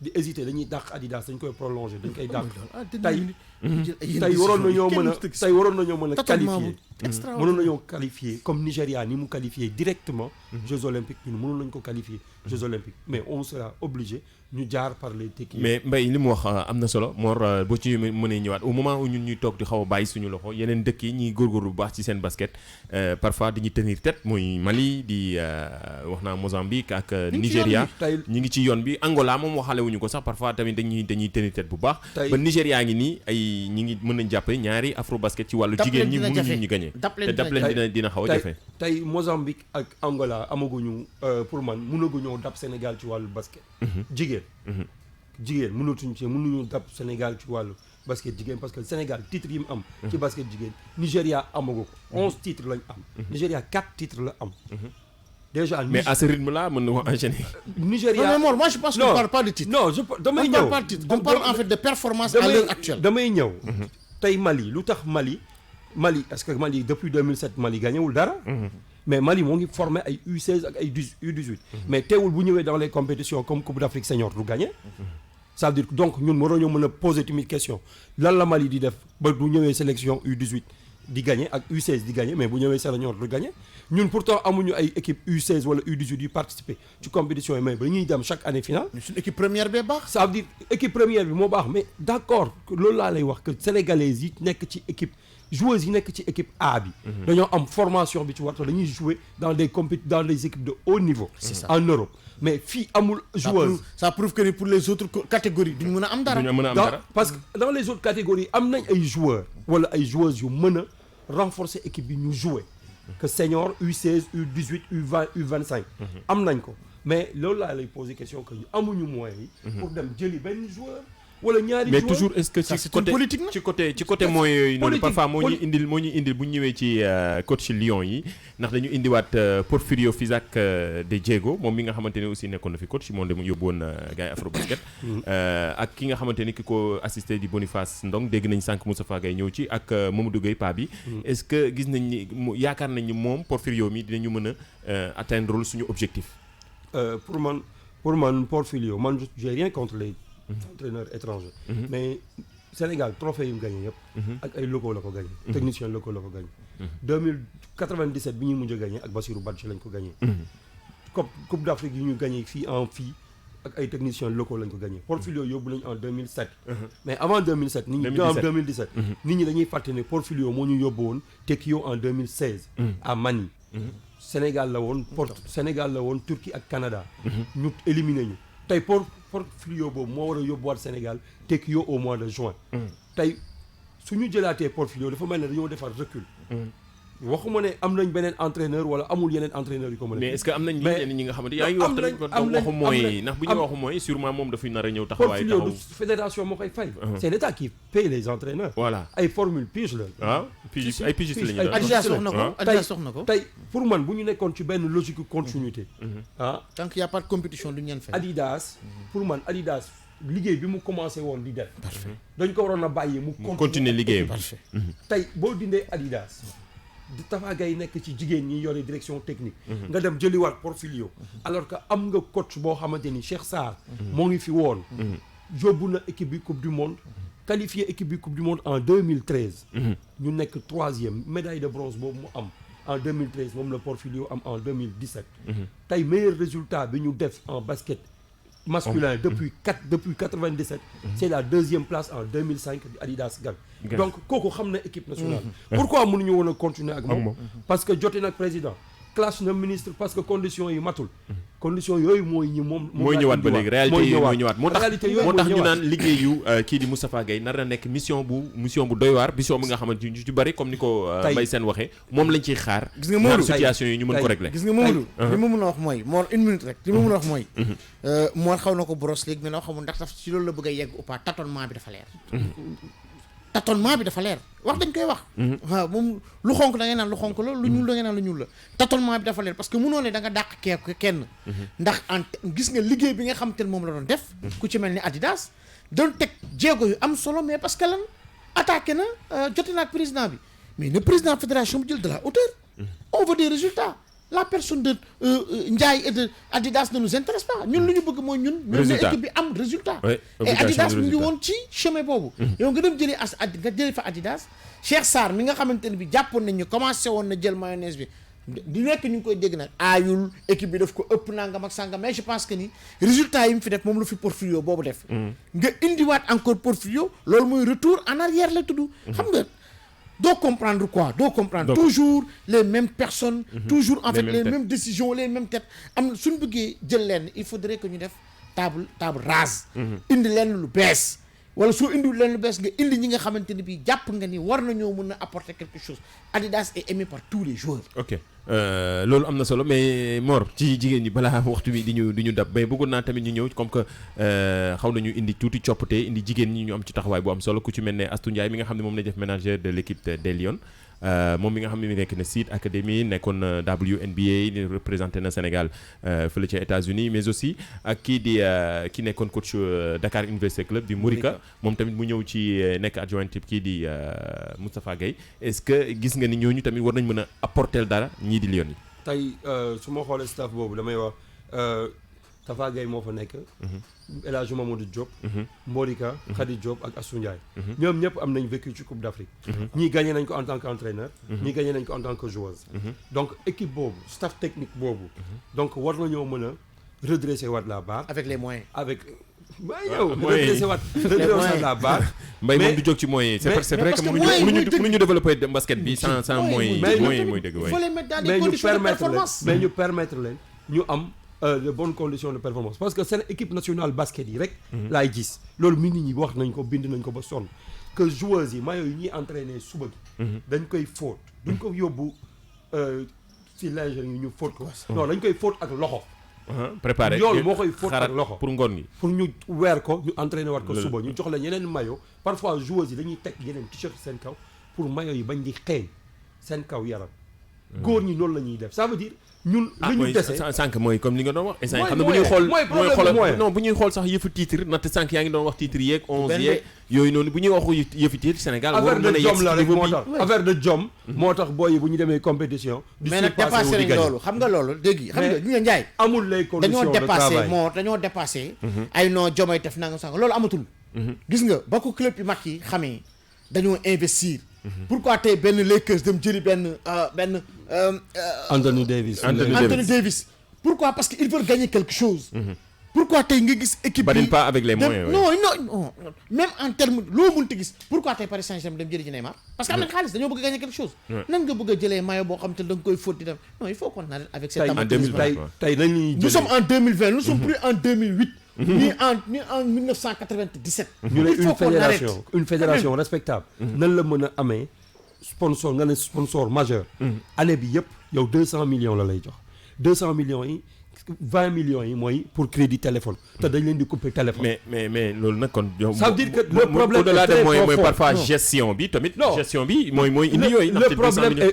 di hésiter dañuy dàq Adidas dañ koy prolonger dañ koy dàq tey waroon nañoo mën a qualifier mënoon nañoo qualifier comme Nigéria ni mu qualifier directement Jeux olympiques ñun mënoon nañu ko qualifier Jeux olympiques mais on sera obligé ñu jaar par les techniques. mais Mbaye li mu wax am na solo Mor boo ci mënee ñëwaat au moment où ñun ñuy toog di xaw a bàyyi suñu loxo yeneen dëkk yi ñuy góorgóorlu bu baax ci seen basket parfois dañuy tenir tête muy Mali di wax naa Mozambique ak Nigéria ñi ngi ci yoon bi Angola moom waxale wuñu ko sax parfois tamit dañuy tenir tête bu baax ba Nigéria ngi nii ay ñi ngi mën nañ jàppale ñaari afro basket ci wàllu jigéen ñi mënuñu ñu gagné te dap leen dina xaw a jafe tey Mozambique ak Angola amaguñu pour man mënaguñoo dab Sénégal ci wàllu basket jigéen mënuñu dab Sénégal ci wàllu basket jigéen parce que Sénégal titre yi mu am ci basket jigéen Nigéria amagu ko 11 titres lañ am Nigéria 4 titres la am déjà mais à ce rythme là mën na ko enchaîner Nigéria non moi je pense qu'on parle pas de titre non damay ñëw on parle en fait de performance à l'heure actuelle damay ñëw tey Mali lu tax Mali parce que Mali depuis 2007 Mali gagnewul dara mais Mali moo ngi formé ay U16 ak ay U18 mais teewul bu ñëwee dans les compétitions comme Coupe d'Afrique senior du gagné ça veut dire donc ñun waroon mën a poser tamit question lan la Mali di def ba du ñëwee sélection U18 di gagné ak U16 di gagné mais bu ñëwee senior du gagné ñun pourtant amuñu ay équipe U16 wala U18 yu participer ci compétition yi mais ba ñuy dem chaque année finale suñu équipe première bee baax ça veut dire équipe première bi moo baax mais d'accord loolu laa lay wax que sénégalais yi nekk ci équipe joueuses yi nekk ci équipe A bi dañoo am formation bi ci war dañuy jouer dans des équipes de haut niveau en Europe mais fii amul joueuse ça prouve que pour les autres catégories duñ mën a am dara parce que dans les autres catégories am nañ ay joueurs wala ay joueuses yu mën a renforcer équipe bi ñu jouer que senior U16 U18 U20 U25 am nañ ko mais loolu laa lay poser question que ñu amuñu moyens yi pour dem jëli benn joueur wala ñaari mais joueurs. toujours est-ce que Ça, ci c'est une côté politique, non? ci côté moyens yooyu noonu Politique, parfois moo ñu indil bu ñu ñëwee ci coach Lyon yi ndax dañu indiwaat Porfirio Fisac de Diego moom mi nga xamante ne aussi nekkoon na fi coach moom dem yóbbu woon gars yi Afrobasket ak ki nga xamante ni ki ko assisté di Boniface Ndong dégg nañ sànq Moustapha Gaye ñëw ci ak Mamadou Gueye pa bi est-ce que gis nañ ni yaakaar nañ ni moom Porfirio mi dinañu mën a atteindre suñu objectif. Pour man Porfirio man j'ai rien contre les entraîneurs étrangers mais Sénégal trophée yu mu gagné yëpp ak ay locaux la ko gagné techniciens locaux la ko gagné 2097 bi ñuy mujj a gagné ak Bassirou Badji lañ ko gagné coupe d'Afrique yi ñu gagné fii ak ay techniciens locaux lañ ko gagné Porfirio yóbbu nañu en 2007 mais avant 2007 nit ñi en 2017 nit ñi dañuy fàtte ne Porfirio moo ñu yóbbu woon Tekio en 2016 à Mani Sénégal la woon Turquie ak Canada ñu éliminé ñu tey Porfirio boobu moo war a yóbbuwaat Sénégal Tekio au mois de juin tey su ñu jëlaatee Porfirio dafa mel ne dañoo defar recul waxuma ne am nañ beneen entraîneur wala amul yeneen entraîneur yu ko mën a mais est-ce que am nañ ñeneen ñi nga xamante yaa ngi wax tamit waxu mooy ndax bu ñu waxu mooy sûrement moom dafay nar a ñëw taxawaay Porfirio du fédération moo koy fay c'est l'État qui paye les entraîneurs voilà ay formule pige la waaw ay pigistes la ñu Adidas soxna ko tey pour man bu ñu nekkoon ci benn logique continuité tant qu'il y a pas de compétition du ñu leen fay Adidas pour man Adidas liggéey bi mu commencé woon di def dañ ko waroon a bàyyi mu continuer liggéey tey boo dindee Adidas di Tafa Gaye nekk ci jigéen ñi yore direction technique nga dem jëliwaat Porfirio alors que am nga coach boo xamante ni Cheikh Sarr moo ngi fi woon yóbbu na équipe bi coupe du monde qualifié équipe bi coupe du monde en 2013 ñu nekk 3e médaille de bronze boobu mu am en 2013 moom la Porfirio am en 2017 tey meilleur résultat bi ñu def en basket masculin depuis 97 c'est la 2e place en 2005 di Adidas Gag donc kooku xam na équipe nationale pourquoi mënuñu woon a continuer ak moom parce que jote nag président clash na ministre parce que conditions yi matul conditions yooyu mooy ñi moom mooy ñëwaat ba léegi réalité yooyu mooy ñëwaat moo tax ñu naan liggéeyu kii di Moustapha Gaye nar na nekk mission bu doy waar mission bi nga xamante ni ci bari comme ni ko Mbaye Sène waxee moom lañ ciy xaar gis nga Mamadou situation yi ñu mën ko régler gis nga Mamadou li ma mën a wax mooy Mor une minute rek li ma mën a wax mooy Mor xaw na ko brosse léegi mais noo xamul ndax daf ci loolu la bëgg a yegg ou pas tâtonnement bi dafa leer wax dañ koy wax waaw moom lu xonk da ngay naan lu xonk la lu ñuul da ngay naan lu ñuul la tâtonnement bi dafa leer parce que mënoo ne da nga dàq kenn ndax gis nga liggéey bi nga xam te ne moom la doon def ku ci mel ni Adidas doon teg jéego yu am solo mais parce que lan attaqué na jote na ak président bi mais le président fédération bi jël de la hauteur on veut des résultats la personne de Ndiaye et de Adidas ne nous intéresse pas ñun lu ñu bëgg mooy ñun équipe bi am résultat et Adidas mu ngi woon ci chemin boobu yow nga dem jëlee fa Adidas Cheikh Sarr mi nga xamante ne bi jàppoon nañ ñu commencé woon na jël mayonnaise bi di nekk ñu ngi koy dégg nag aayul équipe bi daf ko ëpp nangam ak sàngam mais je pense que ni résultat yi mu fi def moom la fi Porfirio boobu def nga indiwaat encore Porfirio loolu mooy retour en arrière la tudd xam nga doo comprendre quoi toujours les mêmes personnes toujours en fait les mêmes décisions les mêmes têtes am na suñ bëggee jël leen il faudrait que ñu def table rase indi leen lu bees wala soo indiwul leen lu bees nga indi ñi nga xamante ne bii jàpp nga ni war nañoo mën a apporter quelque chose Adidas est aimé par tous les joueurs ok loolu am na solo mais Mor ci jigéen ñi balaa waxtu bi di ñu dab mais bëggoon naa tamit ñu ñëw comme que xaw nañu indi tuuti coppite indi jigéen ñi ñu am ci taxawaay bu am solo ku ci mel ne Astou Ndiaye mi nga xam ne moom la def manager de l'équipe des Lions moom mi nga xam ne nekk na Seed Academy nekkoon WNBA représenté na Sénégal fële ca États-Unis mais aussi ak ki nekkoon coach Dakar Université Club di Mourika moom tamit mu ñëw ci nekk adjoint kii di Moustapha Gaye est-ce que gis nga ni ñooñu tamit war nañ mën a apporter dara ñii di Lions yi tey su ma xoolee staff boobu damay wax Tafa Gaye moo fa nekk El Hadji Mamadou Diop Morika Khady Diop ak Astou Ndiaye ñoom ñëpp am nañ vécu ci Coupe d'Afrique ñii gagné nañ ko en tant qu'entraîneur ñii gagné nañ ko en tant que joueuse donc équipe boobu staff technique boobu donc war nañoo mën a redresser waat la barre avec les moyens waaye yow redresser waat la barre Mbaye moom du jóg ci moyens c'est vrai que mënuñu développer basket bi sans moyens mooy dëgg il faut les mettre dans des conditions de performance mais ñu permettre leen ñu am de bonnes conditions de performance parce que seen équipe nationale basket yi rek laay gis loolu mi nit ñi wax nañ ko bind nañ ko ba sonn que joueurs yi maillot yi ñuy entraîner suba gi dañ koy fóot duñ ko yóbbu si lingerie yi ñu fóot ko non dañ koy fóot ak loxo préparé yool moo koy fóot xaaraat ak loxo pour ngoon gi. pour ñu weer ko ñu entraîné waat ko suba ñu jox la yeneen maillot parfois joueurs yi dañuy teg yeneen t-shirt seen kaw pour maillot yi bañ di xeeñ seen kaw yaram góor ñi loolu la ñuy def ça veut dire ñun li ñu dese sànq mooy comme li nga doon wax instant mooy xam ne bu ñuy xool mooy problème non bu ñuy xool sax yëfu titre natt sànq yaa ngi doon wax titre yeeg 11 yeeg yooyu noonu bu ñuy wax yëfu titre Sénégal affaire de jom la rek moo tax affaire de jom moo tax booy yi bu ñu demee compétition mais nag dépassé nañ loolu xam nga loolu dégg xam nga ñu nga Ndiaye amul les conditions dañoo de dépassé travail dañoo dépassé ay non jomay def nangam sànq loolu amatul gis nga ba ko club yi mag yi xamee dañoo investir pourquoi tey benn Lakers dem jëli benn Anthony Davis pourquoi parce que ils veulent gagner quelque chose pourquoi tey nga gis équipe badine pas avec les moyens non même en terme loo mënta gis pourquoi tey Paris Saint-Germain dem jëli ji Neymar parce que am nañ xaalis dañoo bëgg a gagner quelque chose nan nga bëgg a jëlee maillot boo xam te da nga koy fóot di dem non il faut qu'on arrête avec cette tey nañuy nous sommes en 2020 nous sommes plus en 2008 ni en 1997 ñu ne une fédération respectable nan la mën a amee sponsor nga ne sponsor majeur année bi yëpp yow 200 millions la lay jox 200 millions yi 20 millions yi mooy pour crédit téléphone te dañ leen di couper téléphone mais loolu nag kon yow ça veut dire que le problème au-delà de mooy parfois non. gestion bi tamit gestion bi mooy indi yooyu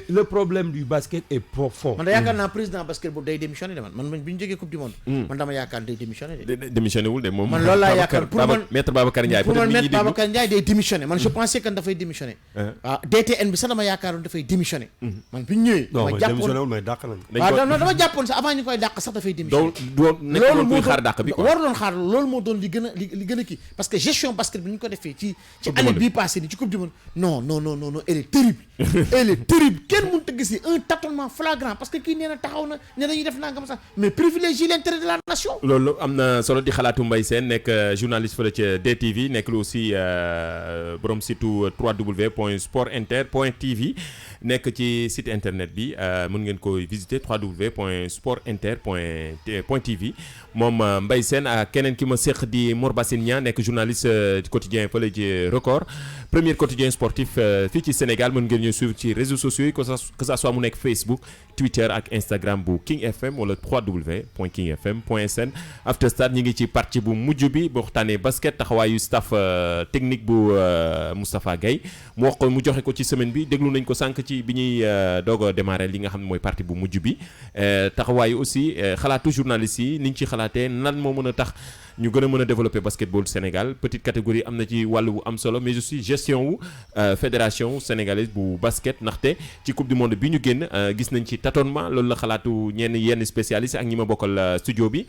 le problème du basket est profond man da yaakaar naa président basket boobu day démissionné de man bi ñu jógee coupe du monde man dama yaakaar day démissionné de démissionné wul de moom man loolu laa yaakaar pour man maître Babacar Ndiaye pour man maître Babacar Ndiaye day démissionné man je pensais que dafay démissionné waaw DTN bi sax dama yaakaaroon dafay démissionné man bi ñu ñëwee non dama démissionné jàppoon wul mais dàq nañ waaw non dama jàppoon sax avant ñu koy dàq sax dafay démissionné loolu moo xaar dàq bi quoi war doon xaar loolu moo doon li gën a kii parce que gestion basket bi ni ñu ko defee ci année bii passé ni ci coupe du monde non elle est terrible kenn mënut a gis un tâtonnement flagrant parce que kii nee na taxaw na ne dañuy def nangam sax mais privilégier l'intérêt de la nation. loolu am na solo di xalaatu Mbaye Sène nekk journaliste fële ca DTV nekk lu aussi borom site www.sportinter.tv nekk ci site internet bi mën ngeen ko visiter www.sportinter.tv moom Mbaye Sène ak keneen ki ma séq di Mor Bassine Niang nekk journaliste quotidien fële ci Record premier quotidien sportif fii ci Sénégal mën ngeen ñu suivre ci réseaux sociaux yi que ça soit mu nekk Facebook Twitter ak Instagram bu King FM wala www.kingfm.sn After Start ñi ngi ci partie bu mujj bi boo waxtaanee basket taxawaayu staff technique bu Moustapha Gueye mu wax ko mu joxe ko ci semaine bi déglu nañ ko sànq ci bi ñuy doog a démarrer li nga xam ne mooy partie bu mujj bi taxawaayu aussi xalaatu journalistes yi niñ ci xalaatee nan moo mën a tax ñu gën a mën a développer basketball Sénégal petite catégorie am na ci wàllu bu am solo mais aussi gestion wu fédération sénégalaise bu basket ndaxte ci coupe du monde bi ñu génn gis nañ ci tâtonnement loolu la xalaatu yenn spécialistes ak ñi ma bokkal studio bi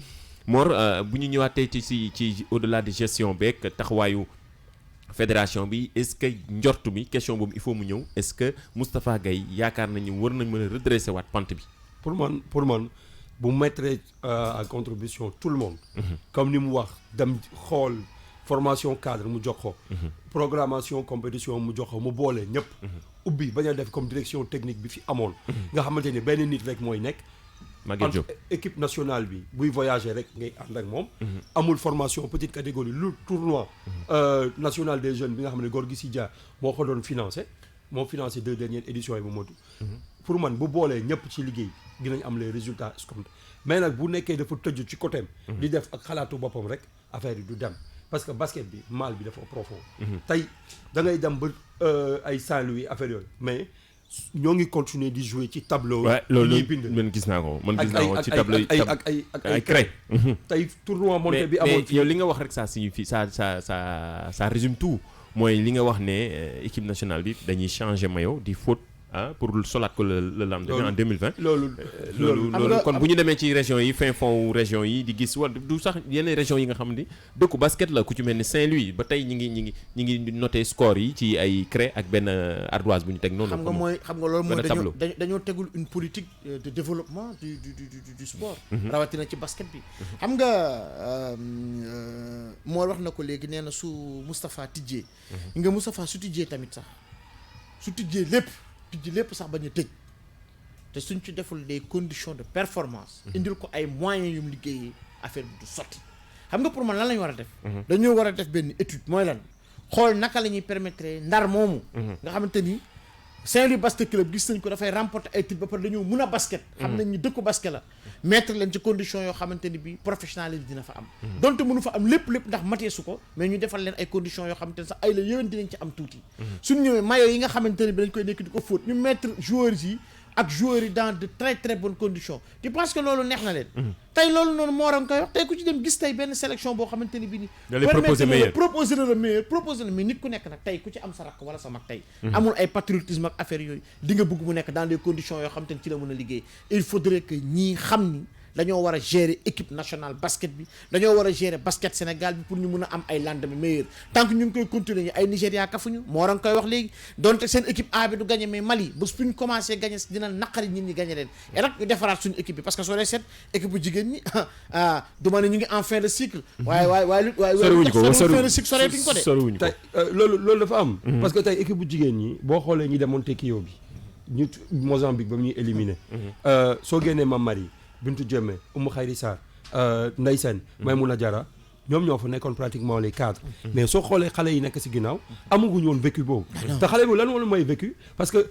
Mor bu ñu ñëwaatee ci au-delà de gestion beeg taxawaayu fédération bi est-ce que njort mi question boobu il faut mu ñëw est-ce que Moustapha Gueye yaakaar nañu war nañ mën a redresser waat pante bi. pour man bu mettre à contribution tout le monde. comme ni mu wax dem xool formation cadre mu jox ko. programmation compétition mu jox ko mu boole ñëpp. ubbi bañ a def comme direction technique bi fi amoon. nga xamante ne benn nit rek mooy nekk. Maguette Diop équipe nationale bi buy voyager rek ngay ànd ak moom. amul formation petite catégorie lu tournoi national des jeunes bi nga xam ne Gorgui Sy Dia moo ko doon financé moo financé 2 dernières éditions yi bu motu. pour man bu boolee ñëpp ci liggéey dinañ am les résultats escomptés mais nag bu nekkee dafa tëju ci côté di def ak xalaatu boppam rek affaire yi du dem parce que basket bi mal bi dafa profond. tey da ngay dem ba ay Saint-Louis affaire yooyu mais ñoo ngi continuer di jouer ci tableau. loolu man gis naa ko ci tableau yi ak ay craie. tey tournoi monté bi amoon mais yow li nga wax rek ça signifie ça résume tout mooy li nga wax ne équipe nationale bi dañuy changer maillot di faute pour solaat ko le lendemain en 2020. loolu kon bu ñu demee ci région yi fin fond région yi di gis wala du sax yenn région yi nga xam ni dëkku basket la ku ci mel ni Saint-Louis ba tey ñi ngi noté score yi ci ay craie ak benn ardoise bu ñu teg noonu. xam nga loolu mooy dañoo tegul une politique de développement du sport. rawatina ci basket bi. xam nga moo wax na ko léegi nee na su Moustapha tijjee. nga Moustapha su tijjee tamit sax su tijjee lépp sax bañ a tëj te suñ ci deful des conditions de performance indil ko ay moyens yum liggéeyee affaire bi du sotti xam nga pour man lan la ñu war a def dañoo war a def benn étude mooy lan xool naka la ñuy permettre ndar moomu nga xamante ni Saint-Louis basket club gis nañ ko dafay remporter ay titres ba pare dañoo mun a basket. xam nañ ni dëkku basket la. mettre leen ci conditions yoo xamante ni bii professionnalisme dina fa am. donte mënu fa am lépp ndax matee su ko mais ñu defal leen ay conditions yoo xamante ne sax ay la yéwén dinañ ci am tuuti. suñu ñëwee maillot yi nga xamante ne bi dañ koy nekk di ko fóot ñu mettre joueurs yi ak joueurs yi dans de très très bonnes conditions tu penses que loolu neex na leen. tey loolu noonu moo waroon koy wax tey ku ci dem gis tey benn sélection boo xamante ni bii nii. da lay proposer meilleur proposer na le meilleur proposer na mais nit ku nekk nag tey ku ci am sa rakk wala sa mag tey. amul ay patriotisme ak affaire yooyu di nga bëgg mu nekk dans des conditions yoo xamante ni ci la mën a liggéey il faudrait que ñii xam ni. dañoo war a gérer équipe nationale basket bi dañoo war a gérer basket Sénégal bi pour ñu mun a am ay lendemain meilleur tant que ñu ngi koy continuer ay Nigéria kafuñu moo waroon koy wax léegi donte seen équipe A bi du gagné mais Mali bés bu ñu commencé gagné dina naqari nit ñi gagné leen et nag ñu defaraat suñu équipe bi parce que soo dee seet équipe bu jigéen ñi du ma ne ñu ngi en fin de cycle waaye soriwuñu ko fin de cycle soreetuñ ko de soriwuñu ko tey loolu dafa am parce que tey équipe bu jigéen ñi boo xoolee ñi demoon Tekio bi ñu Mozambique ba mu ñuy éliminé soo génnee Mame Marie Bintu Diémé Oumou Khayri Sarr Ndeye Sène Maymouna Diarra ñoom ñoo fa nekkoon pratiquement les cadres mais soo xoolee xale yi nekk si ginnaaw amaguñu woon vécu boobu te xale bi lan wala mooy vécu parce que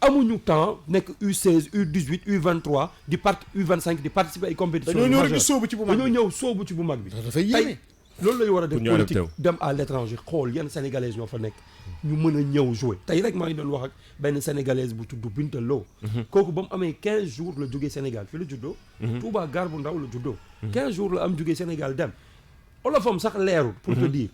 amuñu temps nekk U16 U18 U23 di U25 di participer ay compétitions dañoo ñëw rek sóobu ci bu mag bi dañoo ñëw sóobu ci bu mag bi dafay yéeme loolu la ñu war a def ñu politique adapté dem à l'étranger xool yan sénégalaises ñoo fa nekk ñu mën a ñëw jouer tey rek maa ngi doon wax ak benn sénégalaise bu tudd Binta Lo kooku ba mu amee 15 jours la jógee Sénégal fi la juddoo Touba Gare bu ndaw la juddoo 15 jours la am jógee Sénégal dem olofam sax leerul pour te dire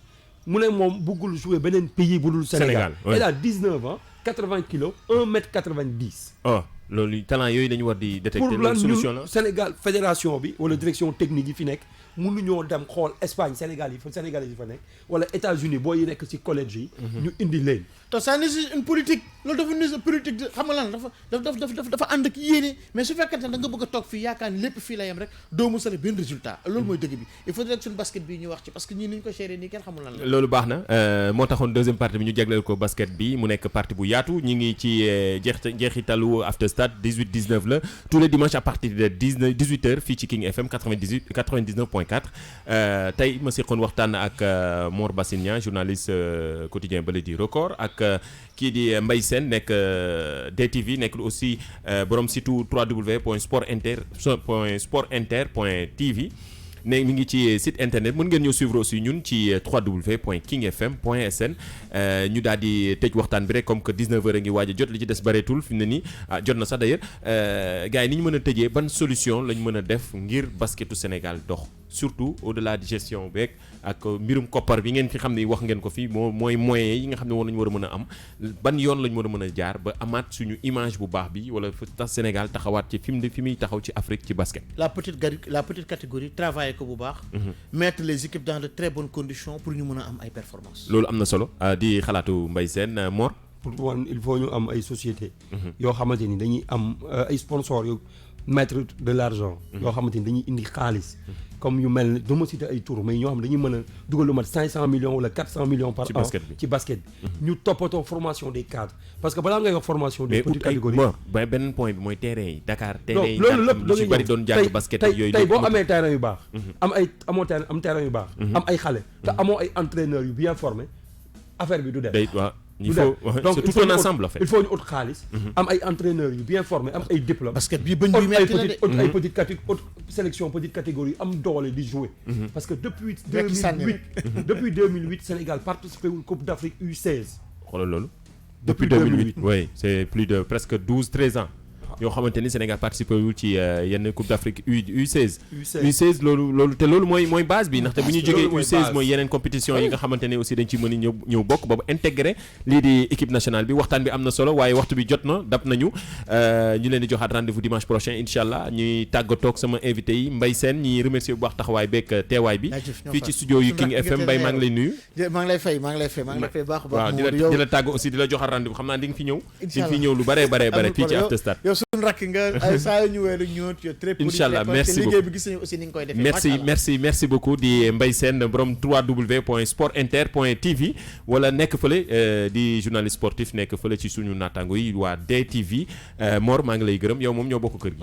mu ne moom buggul jouer beneen pays bu dul Sénégal elle a 19 ans 80 kilos 1m90 oh loolu talent yooyu la ñu war di détecter pour lan solution la ñun Sénégal fédération bi wala direction technique yi fi nekk mënuñoo dem xool Espagne Sénégal yi fa Sénégalais yi fa nekk wala États-Unis boo yi nekk ci collège yi ñu indi leen te ça nécessite une politique loolu dafa nécessite politique xam nga lan dafa ànd ak yéene mais su fekkente ne da nga bëgg a toog fii yaakaar ni lépp fii la yem rek doo mos a benn résultat loolu mooy dëgg bi il faudrait que suñu basket bi ñu wax ci parce que ñii ni ñu ko géré nii kenn xamul lan la loolu baax na moo taxoon deuxième partie bi ñu jagleel ko basket bi mu nekk partie bu yaatu ñi ngi ci jeexitalu After Stade 18-19 la tous les dimanches à partir de 18h fii ci King FM 99.4 tey ma seqoon waxtaan ak Mor Bassine Niang journaliste quotidien ba la di Record ak kii di Mbaye Sène nekk DTV nekk aussi borom site www.sportinter.tv ne mi ngi ci site internet mën ngeen ñëw suivre aussi ñun ci www.kingfm.sn ñu daal di tëj waxtaan bi rek comme que 19h a ngi waaj a jot li ci des bareetul fi mu ne nii jot na sax d'ailleurs gars yi ni ñu mën a tëjee ban solution lañ mën a def ngir basketu Sénégal dox surtout au-delà de gestion beeg ak mbirum koppar bi ngeen fi xam ne wax ngeen ko fii mooy moyens yi nga xam ne war nañu war a mën a am ban yoon lañ war a mën a jaar ba amaat suñu image bu baax bi wala tax Sénégal taxawaat ci fi muy taxaw ci Afrique ci basket. la petite catégorie travailler ko bu baax. mettre les équipes dans de très bonnes conditions pour ñu mën a am ay performances. loolu am na solo di xalaatu Mbaye Sène Mor. pour man il faut ñu am ay sociétés. yoo xamante ni dañuy am ay sponsors yu mettre de l'argent. yoo xamante ni dañuy indi xaalis. comme yu mel ne du ma citer ay tour mais ñoo xam dañuy mën a dugal lu mat 500 millions wala 400 millions par an ci basket bi ñu toppatoo formation des cadres parce que balaa ngay wax formation des petites catégories mais benn point bi mooy terrain yi Dakar terrain yi loolu lépp lu ci bari doon jàng basket yooyu tey boo amee terrain yu baax am terrain yu baax am ay xale te amoo ay entraîneurs yu bien formés affaire bi du dem il faut donc c'est tout un ensemble en fait il faut ñu ut xaalis am ay entraîneurs yu bien formés am ay diplômes basket bi bañ bi metti na de ay petite catégorie sélection petite catégorie am doole di jouer parce que depuis 2008 Sénégal participé wul Coupe d'Afrique U16 xoolal loolu depuis 2008 oui c'est plus de presque 12-13 ans yoo xamante ni Sénégal participé wul ci yenn Coupe d'Afrique U16 loolu te loolu mooy base bi ndaxte bu ñu jógee U16 mooy yeneen compétition yi nga xamante ne aussi dañ ci mën a ñëw bokk ba intégré lii di équipe nationale bi waxtaan bi am na solo waaye waxtu bi jot na dab nañu ñu leen di joxaat rendez-vous dimanche prochain incha allah ñuy tàggatoog sama invité yi Mbaye Sène ñi remercier bu baax taxawaay beeg teewaay bi fii ci studio yu King FM Mbaye maa ngi lay nuyu maa ngi lay fay baax waaw di la tàgg aussi di la joxaat rendez-vous xam naa di nga fi ñëw lu bare fii ci After Stade rakk nga saa yu ñëwee rek ñëw très Inch'Allah merci beaucoup liggéey bi gis nañu aussi ni nga koy defee merci beaucoup di Mbaye Sène borom www.sportinter.tv wala nekk fële di journaliste sportif nekk fële ci suñu naataango yi waa DTV Mor maa ngi lay gërëm yow moom ñoo bokk kër gi